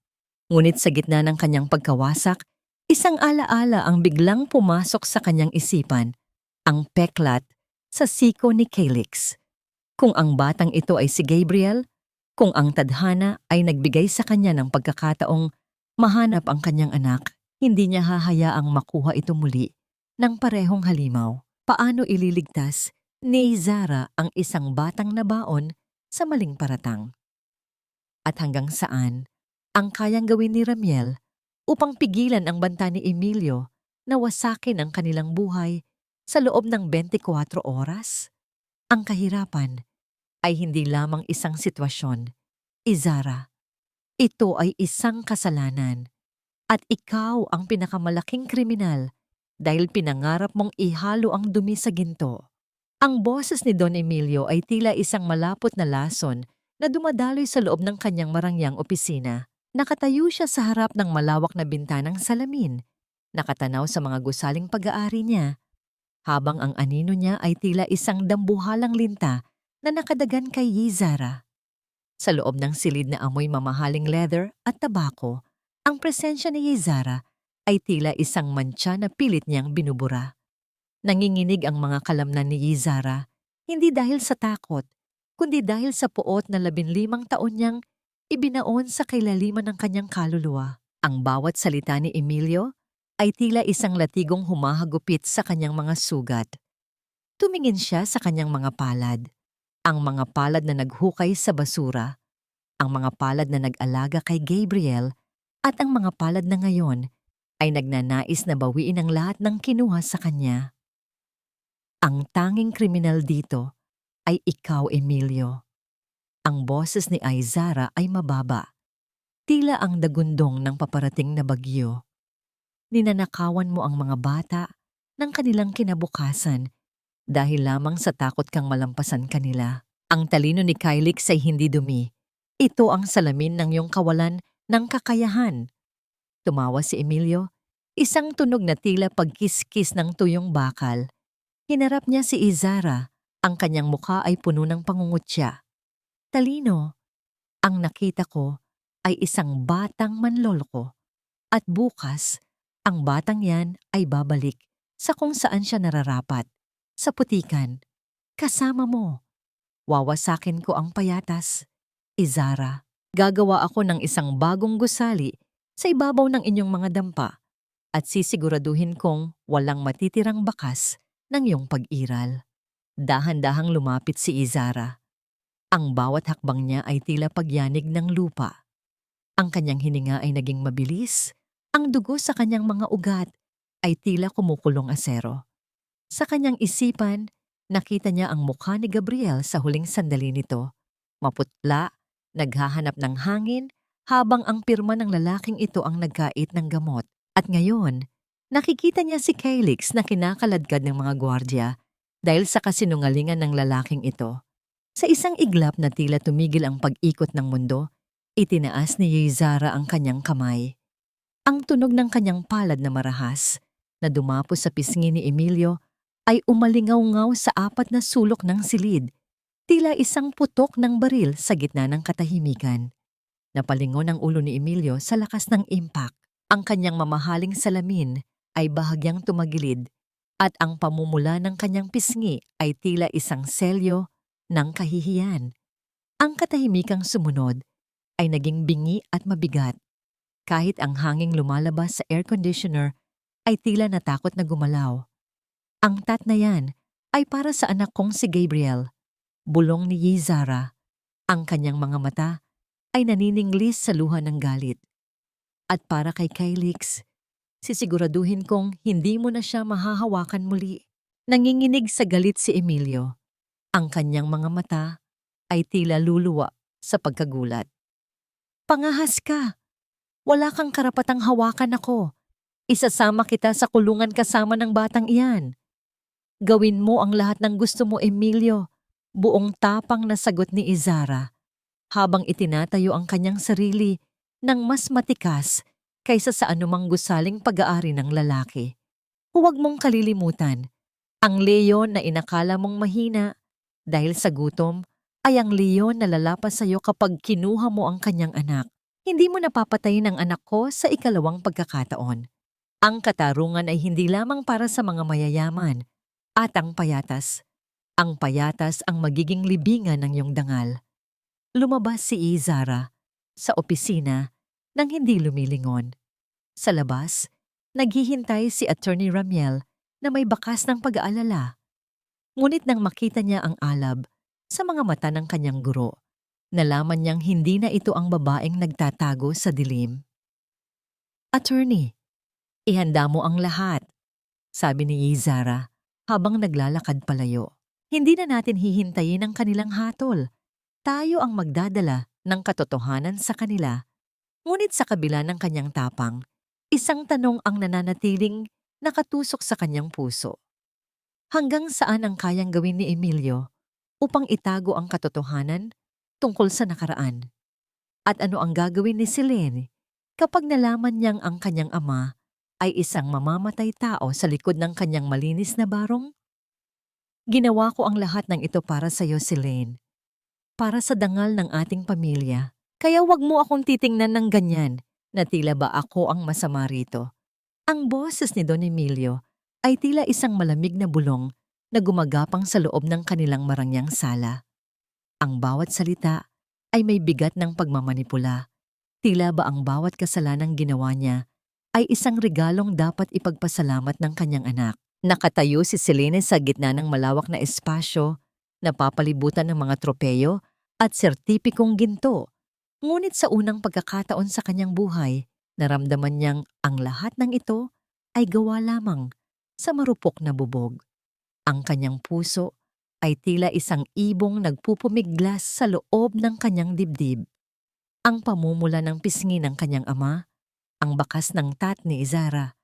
Ngunit sa gitna ng kanyang pagkawasak, isang alaala ang biglang pumasok sa kanyang isipan, ang peklat sa siko ni Calix. Kung ang batang ito ay si Gabriel, kung ang tadhana ay nagbigay sa kanya ng pagkakataong mahanap ang kanyang anak, hindi niya hahayaang makuha ito muli ng parehong halimaw. Paano ililigtas ni Izara ang isang batang nabaon sa maling paratang? At hanggang saan ang kayang gawin ni Ramiel upang pigilan ang banta ni Emilio na wasakin ang kanilang buhay sa loob ng 24 oras? Ang kahirapan ay hindi lamang isang sitwasyon. Izara, ito ay isang kasalanan at ikaw ang pinakamalaking kriminal dahil pinangarap mong ihalo ang dumi sa ginto. Ang boses ni Don Emilio ay tila isang malapot na lason na dumadaloy sa loob ng kanyang marangyang opisina. Nakatayo siya sa harap ng malawak na bintanang salamin, nakatanaw sa mga gusaling pag-aari niya, habang ang anino niya ay tila isang dambuhalang linta na nakadagan kay Izara. Sa loob ng silid na amoy mamahaling leather at tabako, ang presensya ni Izara ay tila isang mantsa na pilit niyang binubura. Nanginginig ang mga kalamnan ni Izara, hindi dahil sa takot, kundi dahil sa puot na 15 taon niyang ibinaon sa kailaliman ng kanyang kaluluwa. Ang bawat salita ni Emilio ay tila isang latigong humahagupit sa kanyang mga sugat. Tumingin siya sa kanyang mga palad. Ang mga palad na naghukay sa basura, ang mga palad na nag-alaga kay Gabriel, at ang mga palad na ngayon ay nagnanais na bawiin ang lahat ng kinuha sa kanya. Ang tanging kriminal dito ay ikaw, Emilio. Ang boses ni Aizara ay mababa, tila ang dagundong ng paparating na bagyo. Ninanakawan mo ang mga bata ng kanilang kinabukasan dahil lamang sa takot kang malampasan kanila. Ang talino ni Kylix ay hindi dumi. Ito ang salamin ng iyong kawalan ng kakayahan. Tumawa si Emilio, isang tunog na tila pagkiskis ng tuyong bakal. Hinarap niya si Izara, ang kanyang mukha ay puno ng pangungutya. Talino, ang nakita ko ay isang batang manloloko. At bukas, ang batang yan ay babalik sa kung saan siya nararapat, sa putikan. Kasama mo. Wawasakin ko ang payatas. Izara, gagawa ako ng isang bagong gusali sa ibabaw ng inyong mga dampa at sisiguraduhin kong walang matitirang bakas ng iyong pag-iral. Dahan-dahang lumapit si Izara. Ang bawat hakbang niya ay tila pagyanig ng lupa. Ang kanyang hininga ay naging mabilis. Ang dugo sa kanyang mga ugat ay tila kumukulong asero. Sa kanyang isipan, nakita niya ang mukha ni Gabriel sa huling sandali nito. Maputla, naghahanap ng hangin, habang ang pirma ng lalaking ito ang nagkait ng gamot. At ngayon, nakikita niya si Kylix na kinakaladkad ng mga gwardya dahil sa kasinungalingan ng lalaking ito. Sa isang iglap na tila tumigil ang pag-ikot ng mundo, itinaas ni Izara ang kanyang kamay. Ang tunog ng kanyang palad na marahas, na dumapo sa pisngi ni Emilio, ay umalingaw-ngaw sa apat na sulok ng silid, tila isang putok ng baril sa gitna ng katahimikan. Napalingon ang ulo ni Emilio sa lakas ng impact. Ang kanyang mamahaling salamin ay bahagyang tumagilid at ang pamumula ng kanyang pisngi ay tila isang selyo ng kahihiyan. Ang katahimikang sumunod ay naging bingi at mabigat. Kahit ang hanging lumalabas sa air conditioner ay tila natakot na gumalaw. Ang tat na yan ay para sa anak kong si Gabriel. Bulong ni Izara. Ang kanyang mga mata ay nanininglis sa luha ng galit. At para kay Kylix, sisiguraduhin kong hindi mo na siya mahahawakan muli. Nanginginig sa galit si Emilio. Ang kanyang mga mata ay tila luluwa sa pagkagulat. Pangahas ka! Wala kang karapatang hawakan ako. Isasama kita sa kulungan kasama ng batang iyan. Gawin mo ang lahat ng gusto mo, Emilio. Buong tapang na sagot ni Izara, habang itinatayo ang kanyang sarili ng mas matikas kaysa sa anumang gusaling pag-aari ng lalaki. Huwag mong kalilimutan, ang leyon na inakala mong mahina dahil sa gutom ay ang leyon na lalapas sa iyo kapag kinuha mo ang kanyang anak. Hindi mo napapatayin ang anak ko sa ikalawang pagkakataon. Ang katarungan ay hindi lamang para sa mga mayayaman at ang payatas. Ang payatas ang magiging libingan ng iyong dangal. Lumabas si Izara sa opisina nang hindi lumilingon. Sa labas, naghihintay si Attorney Ramiel na may bakas ng pag-aalala. Ngunit nang makita niya ang alab sa mga mata ng kanyang guro, nalaman niyang hindi na ito ang babaeng nagtatago sa dilim. Attorney, ihanda mo ang lahat, sabi ni Izara habang naglalakad palayo. Hindi na natin hihintayin ang kanilang hatol. Tayo ang magdadala ng katotohanan sa kanila. Ngunit sa kabila ng kanyang tapang, isang tanong ang nananatiling nakatusok sa kanyang puso. Hanggang saan ang kayang gawin ni Emilio upang itago ang katotohanan tungkol sa nakaraan? At ano ang gagawin ni Selene kapag nalaman niyang ang kanyang ama ay isang mamamatay tao sa likod ng kanyang malinis na barong? Ginawa ko ang lahat ng ito para sa iyo, Selene. Para sa dangal ng ating pamilya. Kaya wag mo akong titingnan ng ganyan na tila ba ako ang masama rito. Ang boses ni Don Emilio ay tila isang malamig na bulong na gumagapang sa loob ng kanilang marangyang sala. Ang bawat salita ay may bigat ng pagmamanipula. Tila ba ang bawat kasalanang ginawa niya ay isang regalong dapat ipagpasalamat ng kanyang anak. Nakatayo si Selene sa gitna ng malawak na espasyo, napapalibutan ng mga tropeyo at sertipikong ginto. Ngunit sa unang pagkakataon sa kanyang buhay, Naramdaman niyang ang lahat ng ito ay gawa lamang sa marupok na bubog. Ang kanyang puso ay tila isang ibong nagpupumiglas sa loob ng kanyang dibdib. Ang pamumula ng pisngi ng kanyang ama, ang bakas ng tat ni Izara,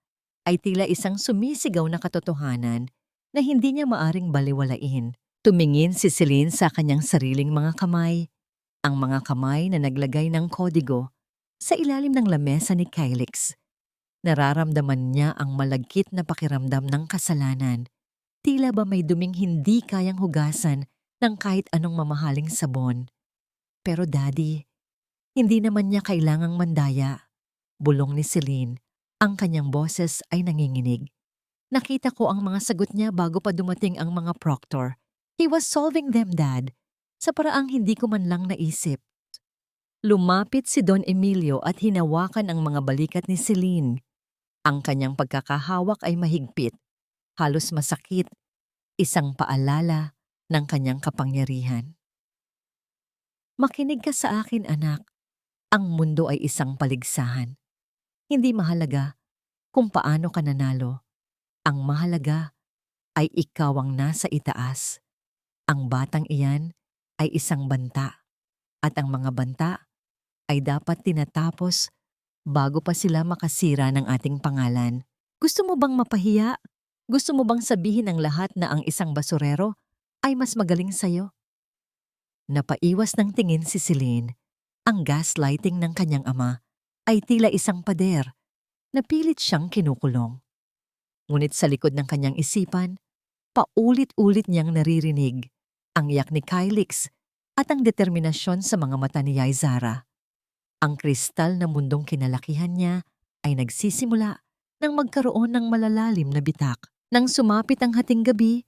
ay tila isang sumisigaw na katotohanan na hindi niya maaring baliwalain. Tumingin si Celine sa kanyang sariling mga kamay, ang mga kamay na naglagay ng kodigo sa ilalim ng lamesa ni Kylix. Nararamdaman niya ang malagkit na pakiramdam ng kasalanan. Tila ba may duming hindi kayang hugasan ng kahit anong mamahaling sabon. Pero Daddy, hindi naman niya kailangang mandaya. Bulong ni Celine. Ang kanyang boses ay nanginginig. Nakita ko ang mga sagot niya bago pa dumating ang mga proctor. He was solving them, Dad, sa paraang hindi ko man lang naisip. Lumapit si Don Emilio at hinawakan ang mga balikat ni Celine. Ang kanyang pagkakahawak ay mahigpit, halos masakit, isang paalala ng kanyang kapangyarihan. Makinig ka sa akin, anak. Ang mundo ay isang paligsahan. Hindi mahalaga kung paano ka nanalo. Ang mahalaga ay ikaw ang nasa itaas. Ang batang iyan ay isang banta, at ang mga banta ay dapat tinatapos bago pa sila makasira ng ating pangalan. Gusto mo bang mapahiya? Gusto mo bang sabihin ng lahat na ang isang basurero ay mas magaling sa'yo? Napaiwas ng tingin si Celine. Ang gaslighting ng kanyang ama ay tila isang pader na pilit siyang kinukulong. Ngunit sa likod ng kanyang isipan, paulit-ulit niyang naririnig ang iyak ni Kylix at ang determinasyon sa mga mata ni Yaizara. Ang kristal na mundong kinalakihan niya ay nagsisimula nang magkaroon ng malalalim na bitak. Nang sumapit ang hating gabi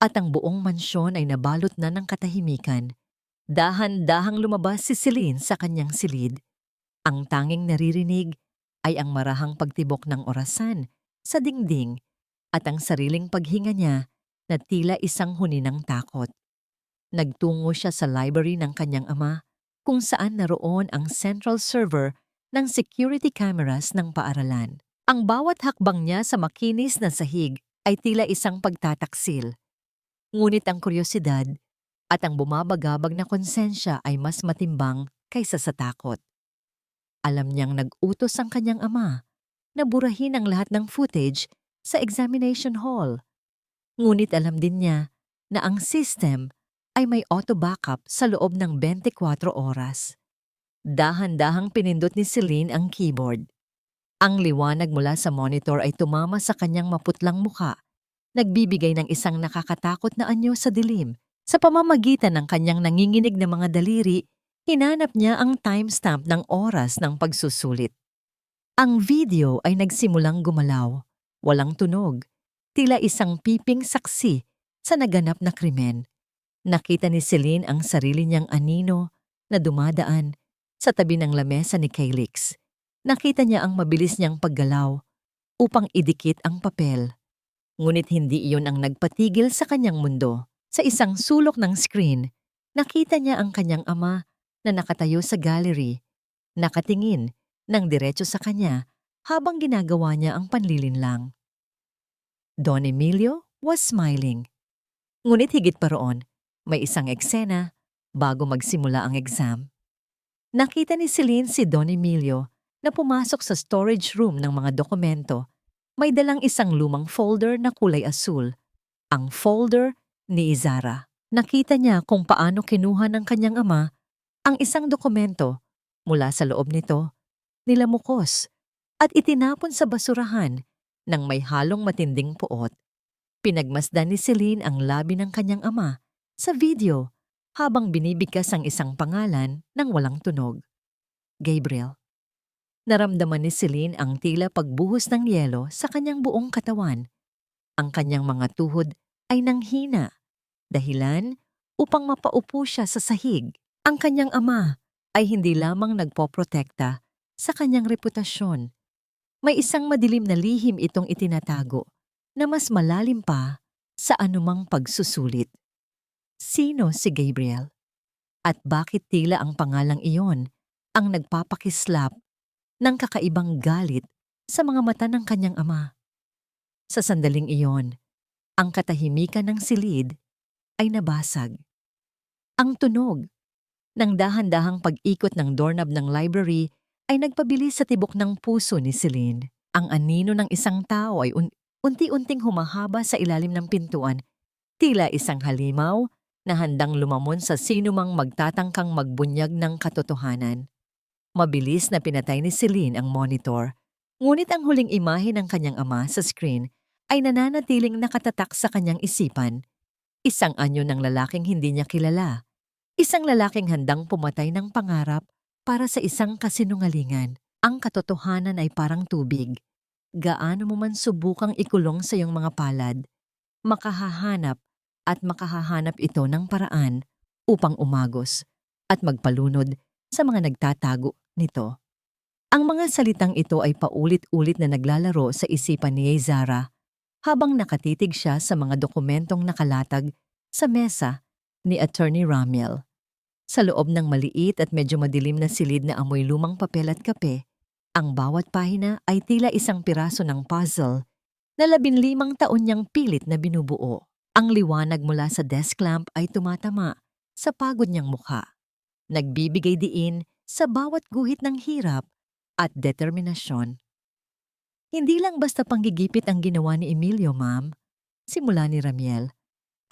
at ang buong mansyon ay nabalot na ng katahimikan, dahan-dahang lumabas si Celine sa kanyang silid. Ang tanging naririnig ay ang marahang pagtibok ng orasan sa dingding at ang sariling paghinga niya na tila isang huni ng takot. Nagtungo siya sa library ng kanyang ama kung saan naroon ang central server ng security cameras ng paaralan. Ang bawat hakbang niya sa makinis na sahig ay tila isang pagtataksil. Ngunit ang kuryosidad at ang bumabagabag na konsensya ay mas matimbang kaysa sa takot. Alam niyang nag-utos ang kanyang ama na burahin ang lahat ng footage sa examination hall. Ngunit alam din niya na ang system ay may auto-backup sa loob ng 24 oras. Dahan-dahang pinindot ni Celine ang keyboard. Ang liwanag mula sa monitor ay tumama sa kanyang maputlang mukha, nagbibigay ng isang nakakatakot na anyo sa dilim. Sa pamamagitan ng kanyang nanginginig na mga daliri, hinanap niya ang timestamp ng oras ng pagsusulit. Ang video ay nagsimulang gumalaw, walang tunog, tila isang piping saksi sa naganap na krimen. Nakita ni Celine ang sarili niyang anino na dumadaan sa tabi ng lamesa ni Kylix. Nakita niya ang mabilis niyang paggalaw upang idikit ang papel. Ngunit hindi iyon ang nagpatigil sa kanyang mundo. Sa isang sulok ng screen, nakita niya ang kanyang ama na nakatayo sa gallery, nakatingin ng diretso sa kanya habang ginagawa niya ang panlilinlang. Don Emilio was smiling. Ngunit higit pa roon, may isang eksena bago magsimula ang exam. Nakita ni Celine si Don Emilio na pumasok sa storage room ng mga dokumento. May dalang isang lumang folder na kulay asul, ang folder ni Izara. Nakita niya kung paano kinuha ng kanyang ama ang isang dokumento mula sa loob nito, nilamukos at itinapon sa basurahan ng may halong matinding puot. Pinagmasdan ni Celine ang labi ng kanyang ama sa video habang binibigkas ang isang pangalan ng walang tunog. Gabriel. Naramdaman ni Celine ang tila pagbuhos ng yelo sa kanyang buong katawan. Ang kanyang mga tuhod ay nanghina, dahilan upang mapaupo siya sa sahig. Ang kanyang ama ay hindi lamang nagpoprotekta sa kanyang reputasyon. May isang madilim na lihim itong itinatago na mas malalim pa sa anumang pagsusulit. Sino si Gabriel? At bakit tila ang pangalang iyon ang nagpapakislap ng kakaibang galit sa mga mata ng kanyang ama. Sa sandaling iyon, ang katahimikan ng silid ay nabasag. Ang tunog ng dahan-dahang pag-ikot ng doorknob ng library ay nagpabilis sa tibok ng puso ni Celine. Ang anino ng isang tao ay unti-unting humahaba sa ilalim ng pintuan, tila isang halimaw na handang lumamon sa sinumang magtatangkang magbunyag ng katotohanan. Mabilis na pinatay ni Celine ang monitor, ngunit ang huling imahe ng kanyang ama sa screen ay nananatiling nakatatak sa kanyang isipan. Isang anyo ng lalaking hindi niya kilala. Isang lalaking handang pumatay ng pangarap para sa isang kasinungalingan. Ang katotohanan ay parang tubig. Gaano mo man subukang ikulong sa iyong mga palad, makahahanap ito ng paraan upang umagos at magpalunod sa mga nagtatago nito. Ang mga salitang ito ay paulit-ulit na naglalaro sa isipan ni Zara habang nakatitig siya sa mga dokumentong nakalatag sa mesa ni Attorney Ramiel. Sa loob ng maliit at medyo madilim na silid na amoy lumang papel at kape, ang bawat pahina ay tila isang piraso ng puzzle na 15 taon niyang pilit na binubuo. Ang liwanag mula sa desk lamp ay tumatama sa pagod niyang mukha, nagbibigay diin sa bawat guhit ng hirap at determinasyon. Hindi lang basta panggigipit ang ginawa ni Emilio, ma'am. Simula ni Ramiel,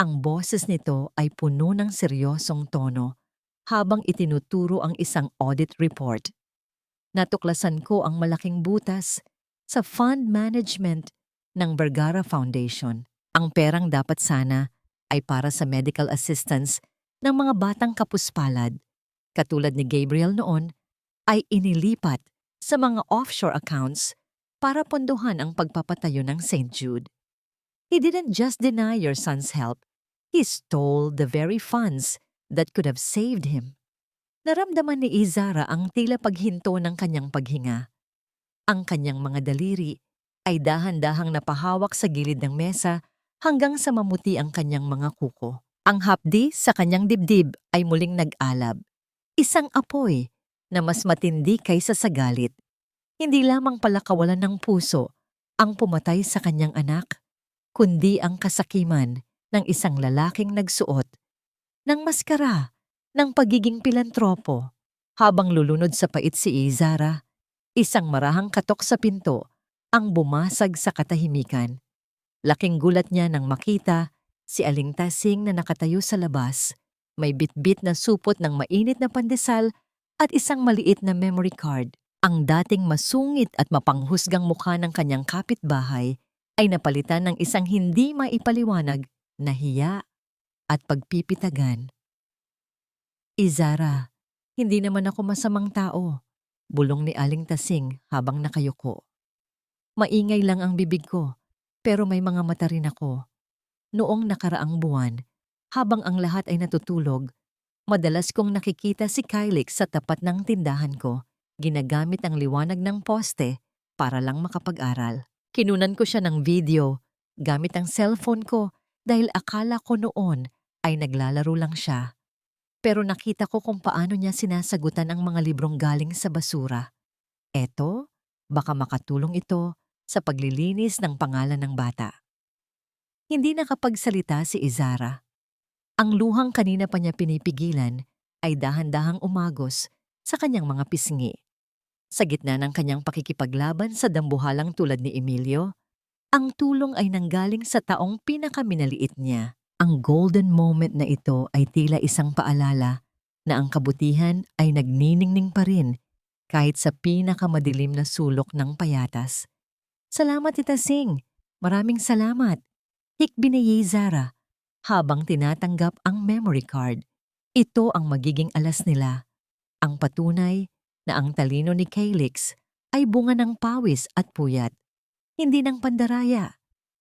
ang boses nito ay puno ng seryosong tono habang itinuturo ang isang audit report. Natuklasan ko ang malaking butas sa fund management ng Vergara Foundation. Ang perang dapat sana ay para sa medical assistance ng mga batang kapuspalad, katulad ni Gabriel noon, ay inilipat sa mga offshore accounts para pondohan ang pagpapatayo ng St. Jude. He didn't just deny your son's help, he stole the very funds that could have saved him. Naramdaman ni Izara ang tila paghinto ng kanyang paghinga. Ang kanyang mga daliri ay dahan-dahang napahawak sa gilid ng mesa hanggang sa mamuti ang kanyang mga kuko. Ang hapdi sa kanyang dibdib ay muling nag-alab. Isang apoy na mas matindi kaysa sa galit. Hindi lamang pala kawalan ng puso ang pumatay sa kanyang anak, kundi ang kasakiman ng isang lalaking nagsuot ng maskara ng pagiging pilantropo. Habang lulunod sa pait si Izara, isang marahang katok sa pinto ang bumasag sa katahimikan. Laking gulat niya nang makita si Aling Tasing na nakatayo sa labas, may bitbit na supot ng mainit na pandesal at isang maliit na memory card. Ang dating masungit at mapanghusgang mukha ng kanyang kapitbahay ay napalitan ng isang hindi maipaliwanag na hiya at pagpipitagan. Izara, hindi naman ako masamang tao, bulong ni Aling Tasing habang nakayuko. Maingay lang ang bibig ko, pero may mga mata rin ako. Noong nakaraang buwan, habang ang lahat ay natutulog, madalas kong nakikita si Kylix sa tapat ng tindahan ko, ginagamit ang liwanag ng poste para lang makapag-aral. Kinunan ko siya ng video, gamit ang cellphone ko dahil akala ko noon ay naglalaro lang siya. Pero nakita ko kung paano niya sinasagutan ang mga librong galing sa basura. Eto, baka makatulong ito sa paglilinis ng pangalan ng bata. Hindi nakapagsalita si Izara. Ang luhang kanina pa niya pinipigilan ay dahan-dahang umagos sa kanyang mga pisngi. Sa gitna ng kanyang pakikipaglaban sa dambuhalang tulad ni Emilio, ang tulong ay nanggaling sa taong pinakaminaliit niya. Ang golden moment na ito ay tila isang paalala na ang kabutihan ay nagniningning pa rin kahit sa pinakamadilim na sulok ng payatas. Salamat, Tita Sing. Maraming salamat. Hikbi ni Izara habang tinatanggap ang memory card. Ito ang magiging alas nila. Ang patunay na ang talino ni Kylix ay bunga ng pawis at puyat, hindi ng pandaraya.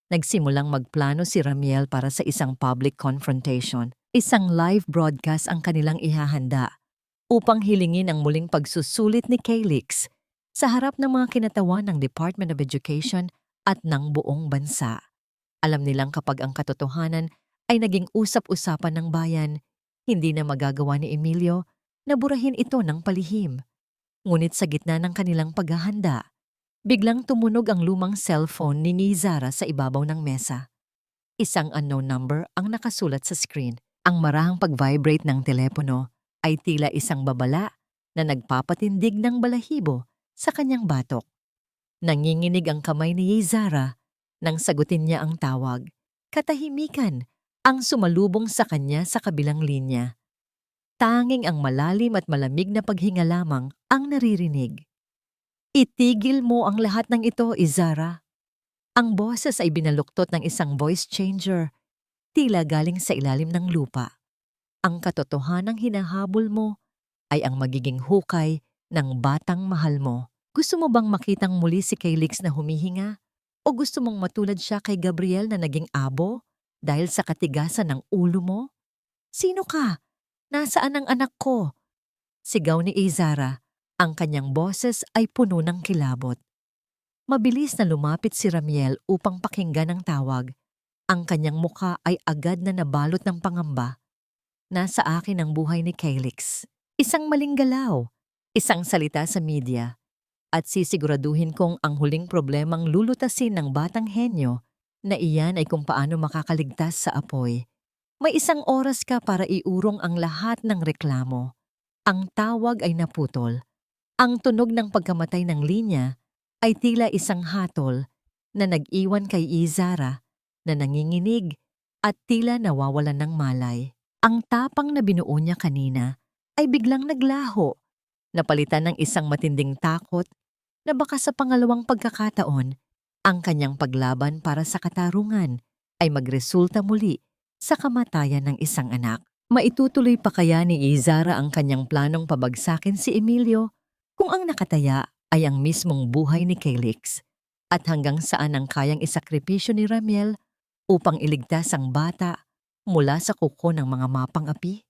Nagsimulang magplano si Ramiel para sa isang public confrontation. Isang live broadcast ang kanilang ihahanda upang hilingin ang muling pagsusulit ni Kylix sa harap ng mga kinatawan ng Department of Education at ng buong bansa. Alam nilang kapag ang katotohanan ay naging usap-usapan ng bayan, hindi na magagawa ni Emilio na burahin ito ng palihim. Ngunit sa gitna ng kanilang paghahanda, biglang tumunog ang lumang cellphone ni Zara sa ibabaw ng mesa. Isang unknown number ang nakasulat sa screen. Ang marahang pag-vibrate ng telepono ay tila isang babala na nagpapatindig ng balahibo sa kanyang batok. Nanginginig ang kamay ni Zara nang sagutin niya ang tawag. Katahimikan ang sumalubong sa kanya sa kabilang linya. Tanging ang malalim at malamig na paghinga lamang ang naririnig. Itigil mo ang lahat ng ito, Izara. Ang boses ay binaluktot ng isang voice changer, tila galing sa ilalim ng lupa. Ang katotohanang hinahabol mo ay ang magiging hukay ng batang mahal mo. Gusto mo bang makitang muli si Calyx na humihinga? O gusto mong matulad siya kay Gabriel na naging abo dahil sa katigasan ng ulo mo? Sino ka? Nasaan ang anak ko? Sigaw ni Izara. Ang kanyang boses ay puno ng kilabot. Mabilis na lumapit si Ramiel upang pakinggan ang tawag. Ang kanyang mukha ay agad na nabalot ng pangamba. Nasa akin ang buhay ni Calyx. Isang maling galaw, isang salita sa media, at sisiguraduhin kong ang huling problemang lulutasin ng batang henyo na iyan ay kung paano makakaligtas sa apoy. May isang oras ka para iurong ang lahat ng reklamo. Ang tawag ay naputol. Ang tunog ng pagkamatay ng linya ay tila isang hatol na nag-iwan kay Izara na nanginginig at tila nawawalan ng malay. Ang tapang na binuo niya kanina ay biglang naglaho, napalitan ng isang matinding takot na baka sa pangalawang pagkakataon, ang kanyang paglaban para sa katarungan ay magresulta muli sa kamatayan ng isang anak. Maitutuloy pa kaya ni Izara ang kanyang planong pabagsakin si Emilio kung ang nakataya ay ang mismong buhay ni Calyx at hanggang saan ang kayang isakripisyo ni Ramiel upang iligtas ang bata mula sa kuko ng mga mapang api?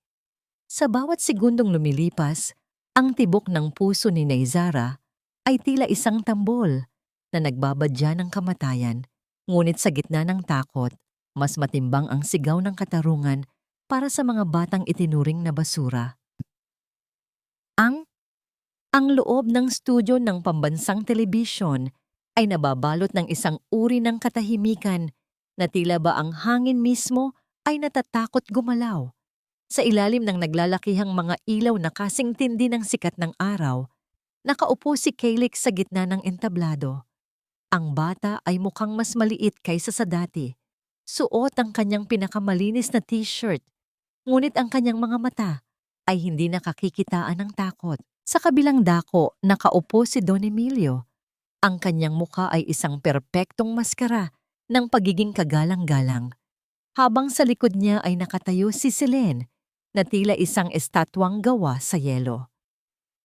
Sa bawat segundong lumilipas, ang tibok ng puso ni Izara ay tila isang tambol na nagbabadya ng kamatayan, ngunit sa gitna ng takot, mas matimbang ang sigaw ng katarungan para sa mga batang itinuring na basura. Ang loob ng studio ng pambansang telebisyon ay nababalot ng isang uri ng katahimikan na tila ba ang hangin mismo ay natatakot gumalaw. Sa ilalim ng naglalakihang mga ilaw na kasing tindi ng sikat ng araw, nakaupo si Calyx sa gitna ng entablado. Ang bata ay mukhang mas maliit kaysa sa dati. Suot ang kanyang pinakamalinis na t-shirt, ngunit ang kanyang mga mata ay hindi nakakikitaan ng takot. Sa kabilang dako, nakaupo si Don Emilio. Ang kanyang mukha ay isang perpektong maskara ng pagiging kagalang-galang. Habang sa likod niya ay nakatayo si Selene, na tila isang estatwang gawa sa yelo.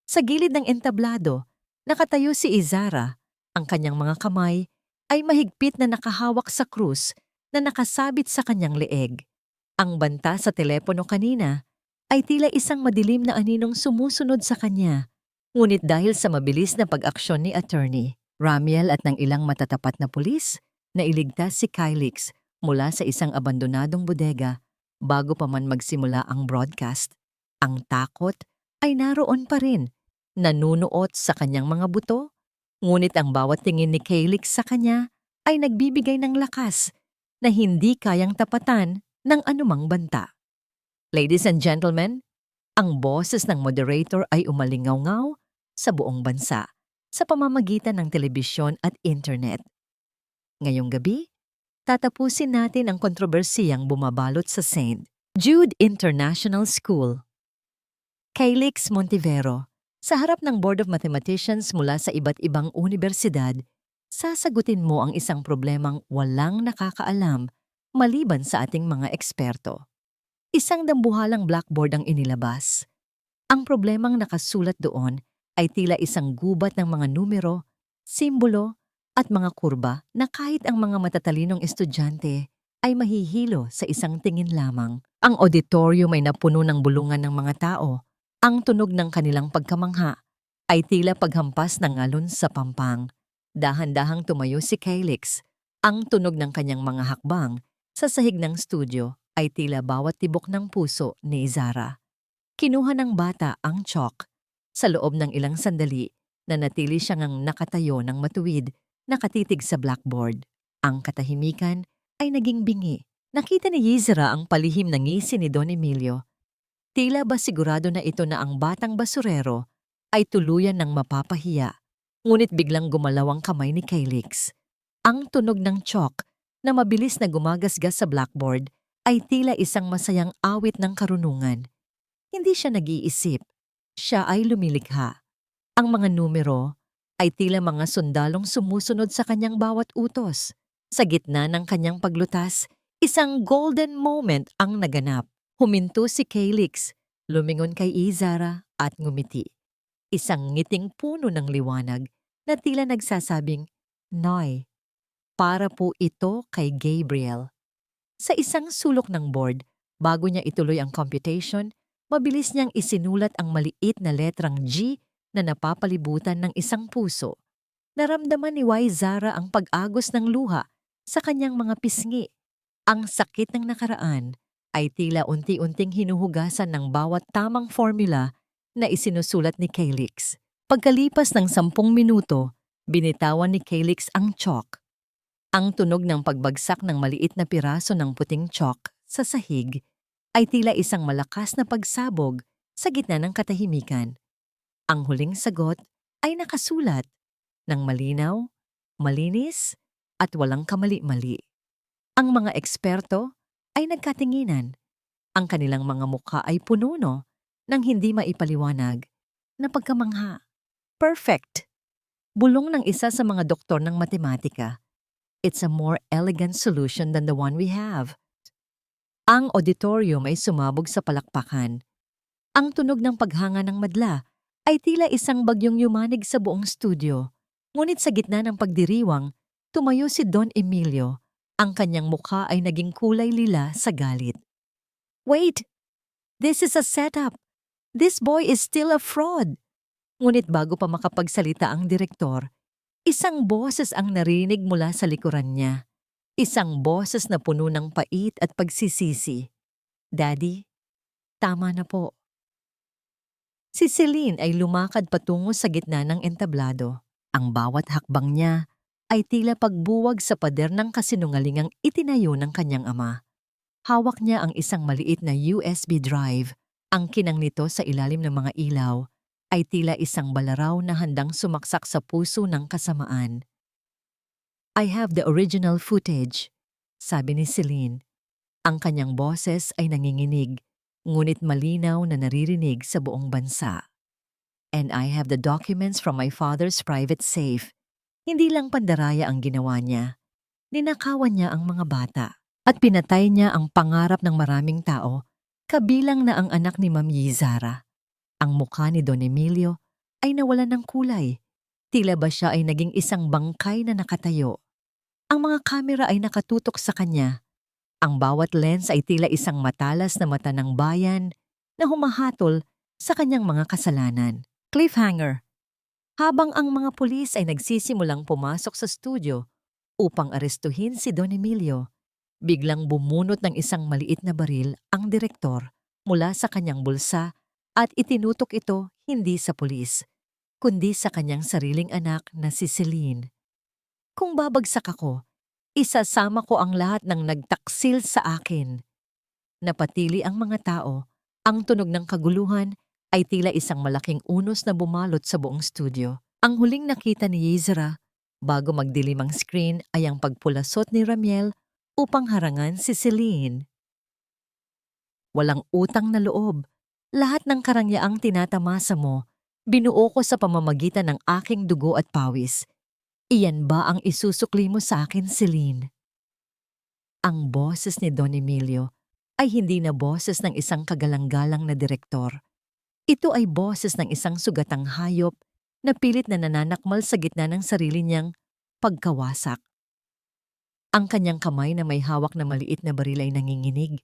Sa gilid ng entablado, nakatayo si Izara. Ang kanyang mga kamay ay mahigpit na nakahawak sa krus na nakasabit sa kanyang leeg. Ang banta sa telepono kanina ay tila isang madilim na aninong sumusunod sa kanya. Ngunit dahil sa mabilis na pag-aksyon ni Attorney Ramiel at ng ilang matatapat na pulis, nailigtas si Calyx mula sa isang abandonadong bodega bago pa man magsimula ang broadcast. Ang takot ay naroon pa rin, nanunuot sa kanyang mga buto, ngunit ang bawat tingin ni Calyx sa kanya ay nagbibigay ng lakas na hindi kayang tapatan ng anumang banta. Ladies and gentlemen, ang boses ng moderator ay umalingaw-ngaw sa buong bansa sa pamamagitan ng telebisyon at internet. Ngayong gabi, tatapusin natin ang kontrobersiyang bumabalot sa St. Jude International School. Calyx Montivero, sa harap ng Board of Mathematicians mula sa iba't ibang unibersidad, sasagutin mo ang isang problemang walang nakakaalam maliban sa ating mga eksperto. Isang dambuhalang blackboard ang inilabas. Ang problemang nakasulat doon ay tila isang gubat ng mga numero, simbolo, at mga kurba na kahit ang mga matatalinong estudyante ay mahihilo sa isang tingin lamang. Ang auditorium ay napuno ng bulungan ng mga tao. Ang tunog ng kanilang pagkamangha ay tila paghampas ng alon sa pampang. Dahan-dahang tumayo si Calyx. Ang tunog ng kanyang mga hakbang sa sahig ng studio ay tila bawat tibok ng puso ni Izara. Kinuha ng bata ang chalk Sa loob ng ilang sandali, nanatili siyang ang nakatayo ng matuwid, nakatitig sa blackboard. Ang katahimikan ay naging bingi. Nakita ni Yizra ang palihim na ngisi ni Don Emilio. Tila ba sigurado na ito na ang batang basurero ay tuluyan ng mapapahiya. Ngunit biglang gumalaw ang kamay ni Calyx. Ang tunog ng chalk na mabilis na gumagasgas sa blackboard ay tila isang masayang awit ng karunungan. Hindi siya nag-iisip. Siya ay lumilikha. Ang mga numero ay tila mga sundalong sumusunod sa kanyang bawat utos. Sa gitna ng kanyang paglutas, isang golden moment ang naganap. Huminto si Calyx, lumingon kay Izara at ngumiti. Isang ngiting puno ng liwanag na tila nagsasabing, "Noy, para po ito kay Gabriel." Sa isang sulok ng board, bago niya ituloy ang computation, mabilis niyang isinulat ang maliit na letrang G na napapalibutan ng isang puso. Naramdaman ni Zara ang pag-agos ng luha sa kanyang mga pisngi. Ang sakit ng nakaraan ay tila unti-unting hinuhugasan ng bawat tamang formula na isinusulat ni Calyx. Pagkalipas ng 10 minuto, binitawan ni Calyx ang chalk. Ang tunog ng pagbagsak ng maliit na piraso ng puting chalk sa sahig ay tila isang malakas na pagsabog sa gitna ng katahimikan. Ang huling sagot ay nakasulat ng malinaw, malinis, at walang kamali-mali. Ang mga eksperto ay nagkatinginan. Ang kanilang mga mukha ay pununo ng hindi maipaliwanag na pagkamangha. Perfect! Bulong ng isa sa mga doktor ng matematika. It's a more elegant solution than the one we have. Ang auditorium ay sumabog sa palakpakan. Ang tunog ng paghanga ng madla ay tila isang bagyong yumanig sa buong studio. Ngunit sa gitna ng pagdiriwang, tumayo si Don Emilio. Ang kanyang mukha ay naging kulay lila sa galit. "Wait! This is a setup! This boy is still a fraud!" Ngunit bago pa makapagsalita ang direktor, isang boses ang narinig mula sa likuran niya. Isang boses na puno ng pait at pagsisisi. "Daddy, tama na po." Si Celine ay lumakad patungo sa gitna ng entablado. Ang bawat hakbang niya ay tila pagbuwag sa pader ng kasinungalingang itinayo ng kanyang ama. Hawak niya ang isang maliit na USB drive. Ang kinang nito sa ilalim ng mga ilaw ay tila isang balaraw na handang sumaksak sa puso ng kasamaan. "I have the original footage," sabi ni Celine. Ang kanyang boses ay nanginginig, ngunit malinaw na naririnig sa buong bansa. "And I have the documents from my father's private safe." Hindi lang pandaraya ang ginawa niya. Ninakawan niya ang mga bata at pinatay niya ang pangarap ng maraming tao, kabilang na ang anak ni Ma'am Yizara. Ang mukha ni Don Emilio ay nawalan ng kulay. Tila ba siya ay naging isang bangkay na nakatayo. Ang mga kamera ay nakatutok sa kanya. Ang bawat lens ay tila isang matalas na mata ng bayan na humahatol sa kanyang mga kasalanan. Cliffhanger. Habang ang mga pulis ay nagsisimulang pumasok sa studio upang arestuhin si Don Emilio, biglang bumunot ng isang maliit na baril ang direktor mula sa kanyang bulsa at itinutok ito hindi sa pulis, kundi sa kanyang sariling anak na si Celine. "Kung babagsak ako, isasama ko ang lahat ng nagtaksil sa akin." Napatili ang mga tao. Ang tunog ng kaguluhan ay tila isang malaking unos na bumalot sa buong studio. Ang huling nakita ni Yizra bago magdilim ang screen ay ang pagpulasot ni Ramiel upang harangan si Celine. "Walang utang na loob. Lahat ng karangyaang tinatamasa mo, binuo ko sa pamamagitan ng aking dugo at pawis. Iyan ba ang isusukli mo sa akin, Celine?" Ang boses ni Don Emilio ay hindi na boses ng isang kagalang-galang na direktor. Ito ay boses ng isang sugatang hayop na pilit na nananakmal sa gitna ng sarili niyang pagkawasak. Ang kanyang kamay na may hawak na maliit na baril ay nanginginig.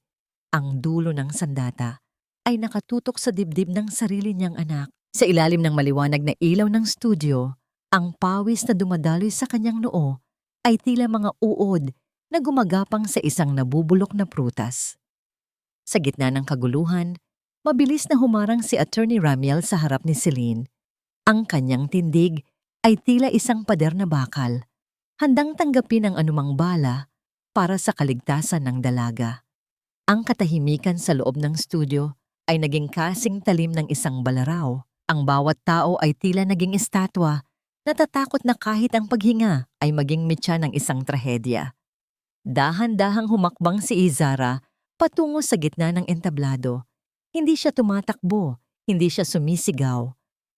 Ang dulo ng sandata ay nakatutok sa dibdib ng sarili niyang anak. Sa ilalim ng maliwanag na ilaw ng studio, ang pawis na dumadaloy sa kanyang noo ay tila mga uod na gumagapang sa isang nabubulok na prutas. Sa gitna ng kaguluhan, Mabilis na humarang si Attorney Ramiel sa harap ni Celine. Ang kanyang tindig ay tila isang pader na bakal, handang tanggapin ang anumang bala para sa kaligtasan ng dalaga. Ang katahimikan sa loob ng studio ay naging kasing talim ng isang balaraw. Ang bawat tao ay tila naging estatwa, natatakot na kahit ang paghinga ay maging mitya ng isang trahedya. Dahan-dahang humakbang si Izara patungo sa gitna ng entablado. Hindi siya tumatakbo, hindi siya sumisigaw.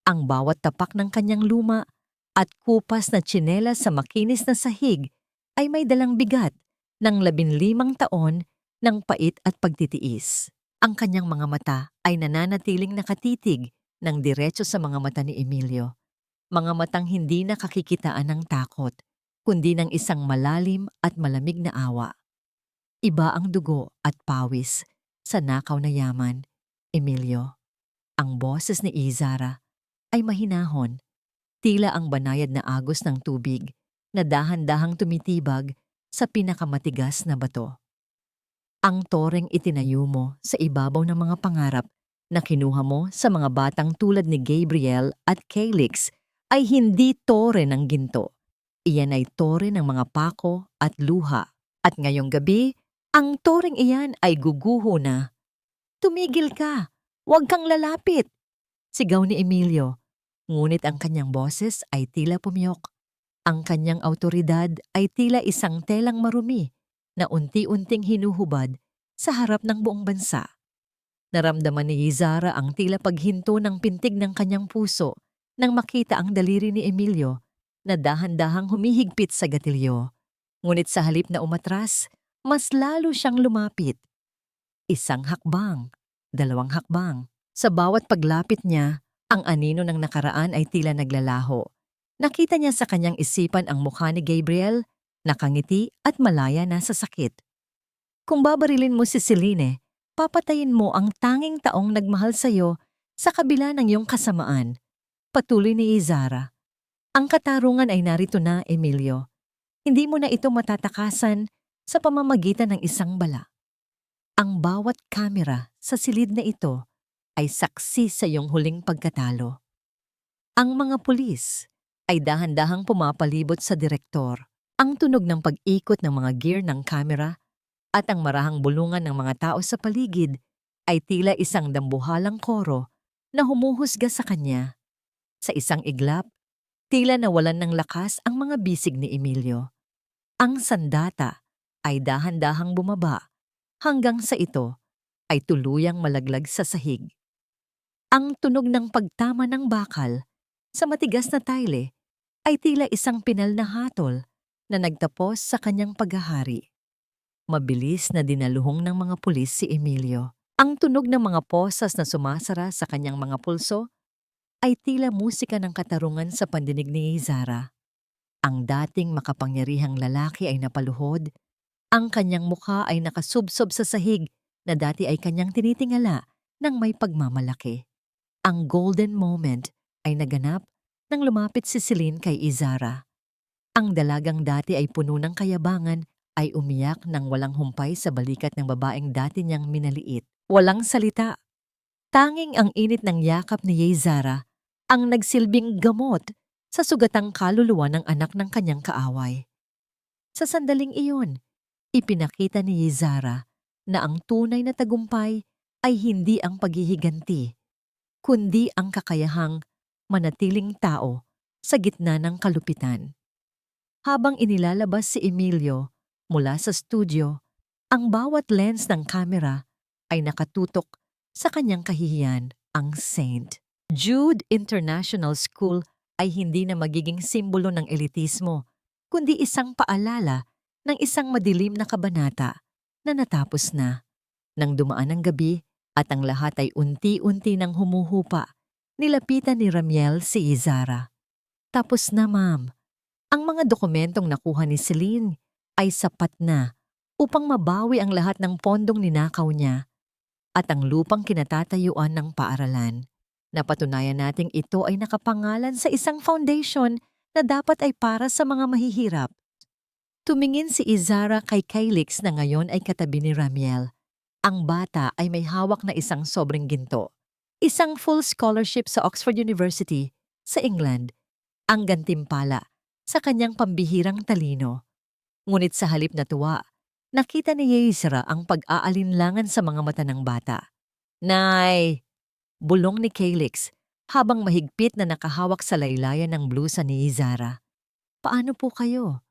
Ang bawat tapak ng kanyang luma at kupas na tsinelas sa makinis na sahig ay may dalang bigat ng 15 taon ng pait at pagtitiis. Ang kanyang mga mata ay nananatiling nakatitig ng diretso sa mga mata ni Emilio. Mga matang hindi nakakikitaan ng takot, kundi ng isang malalim at malamig na awa. Iba ang dugo at pawis sa nakaw na yaman, Emilio. Ang boses ni Izara ay mahinahon, tila ang banayad na agos ng tubig na dahan-dahang tumitibag sa pinakamatigas na bato. Ang toreng itinayo mo sa ibabaw ng mga pangarap na kinuha mo sa mga batang tulad ni Gabriel at Calyx ay hindi tore ng ginto. Iyan ay tore ng mga pako at luha. At ngayong gabi, ang toreng iyan ay guguho na. Tumigil ka! Huwag kang lalapit! Sigaw ni Emilio. Ngunit ang kanyang boses ay tila pumiyok. Ang kanyang awtoridad ay tila isang telang marumi na unti-unting hinuhubad sa harap ng buong bansa. Naramdaman ni Izara ang tila paghinto ng pintig ng kanyang puso nang makita ang daliri ni Emilio na dahan-dahang humihigpit sa gatilyo. Ngunit sa halip na umatras, mas lalo siyang lumapit. Isang hakbang, 2 hakbang. Sa bawat paglapit niya, ang anino ng nakaraan ay tila naglalaho. Nakita niya sa kanyang isipan ang mukha ni Gabriel, nakangiti at malaya na sa sakit. Kung babarilin mo si Celine, papatayin mo ang tanging taong nagmahal sa'yo sa kabila ng iyong kasamaan. Patuloy ni Izara. Ang katarungan ay narito na, Emilio. Hindi mo na ito matatakasan sa pamamagitan ng isang bala. Ang bawat kamera sa silid na ito ay saksi sa iyong huling pagkatalo. Ang mga pulis ay dahan-dahang pumapalibot sa direktor. Ang tunog ng pag-ikot ng mga gear ng kamera at ang marahang bulungan ng mga tao sa paligid ay tila isang dambuhalang koro na humuhusga sa kanya. Sa isang iglap, tila nawalan ng lakas ang mga bisig ni Emilio. Ang sandata ay dahan-dahang bumaba hanggang sa ito ay tuluyang malaglag sa sahig. Ang tunog ng pagtama ng bakal sa matigas na tile ay tila isang pinal na hatol na nagtapos sa kanyang paghahari. Mabilis na dinaluhong ng mga pulis si Emilio. Ang tunog ng mga posas na sumasara sa kanyang mga pulso ay tila musika ng katarungan sa pandinig ni Izara. Ang dating makapangyarihang lalaki ay napaluhod. Ang kanyang mukha ay nakasubsob sa sahig na dati ay kanyang tinitingala ng may pagmamalaki. Ang golden moment ay naganap nang lumapit si Celine kay Izara. Ang dalagang dati ay puno ng kayabangan ay umiyak nang walang humpay sa balikat ng babaeng dati niyang minaliit. Walang salita. Tanging ang init ng yakap ni Izara ang nagsilbing gamot sa sugatang kaluluwa ng anak ng kanyang kaaway. Sa sandaling iyon, ipinakita ni Izara na ang tunay na tagumpay ay hindi ang paghihiganti, kundi ang kakayahang manatiling tao sa gitna ng kalupitan. Habang inilalabas si Emilio mula sa studio, ang bawat lens ng kamera ay nakatutok sa kanyang kahihiyan, ang St. Jude International School ay hindi na magiging simbolo ng elitismo, kundi isang paalala ng isang madilim na kabanata na natapos na. Nang dumaan ang gabi at ang lahat ay unti-unti nang humuhupa, nilapitan ni Ramiel si Izara. Tapos na, ma'am. Ang mga dokumentong nakuha ni Celine ay sapat na upang mabawi ang lahat ng pondong ninakaw niya at ang lupang kinatatayuan ng paaralan. Napatunayan nating ito ay nakapangalan sa isang foundation na dapat ay para sa mga mahihirap. Tumingin si Izara kay Calyx na ngayon ay katabi ni Ramiel. Ang bata ay may hawak na isang sobrang ginto. Isang full scholarship sa Oxford University sa England, ang gantimpala sa kanyang pambihirang talino. Ngunit sa halip na tuwa, nakita ni Yezra ang pag-aalinlangan sa mga mata ng bata. Nay! Bulong ni Calyx habang mahigpit na nakahawak sa laylayan ng blusa ni Izara. Paano po kayo?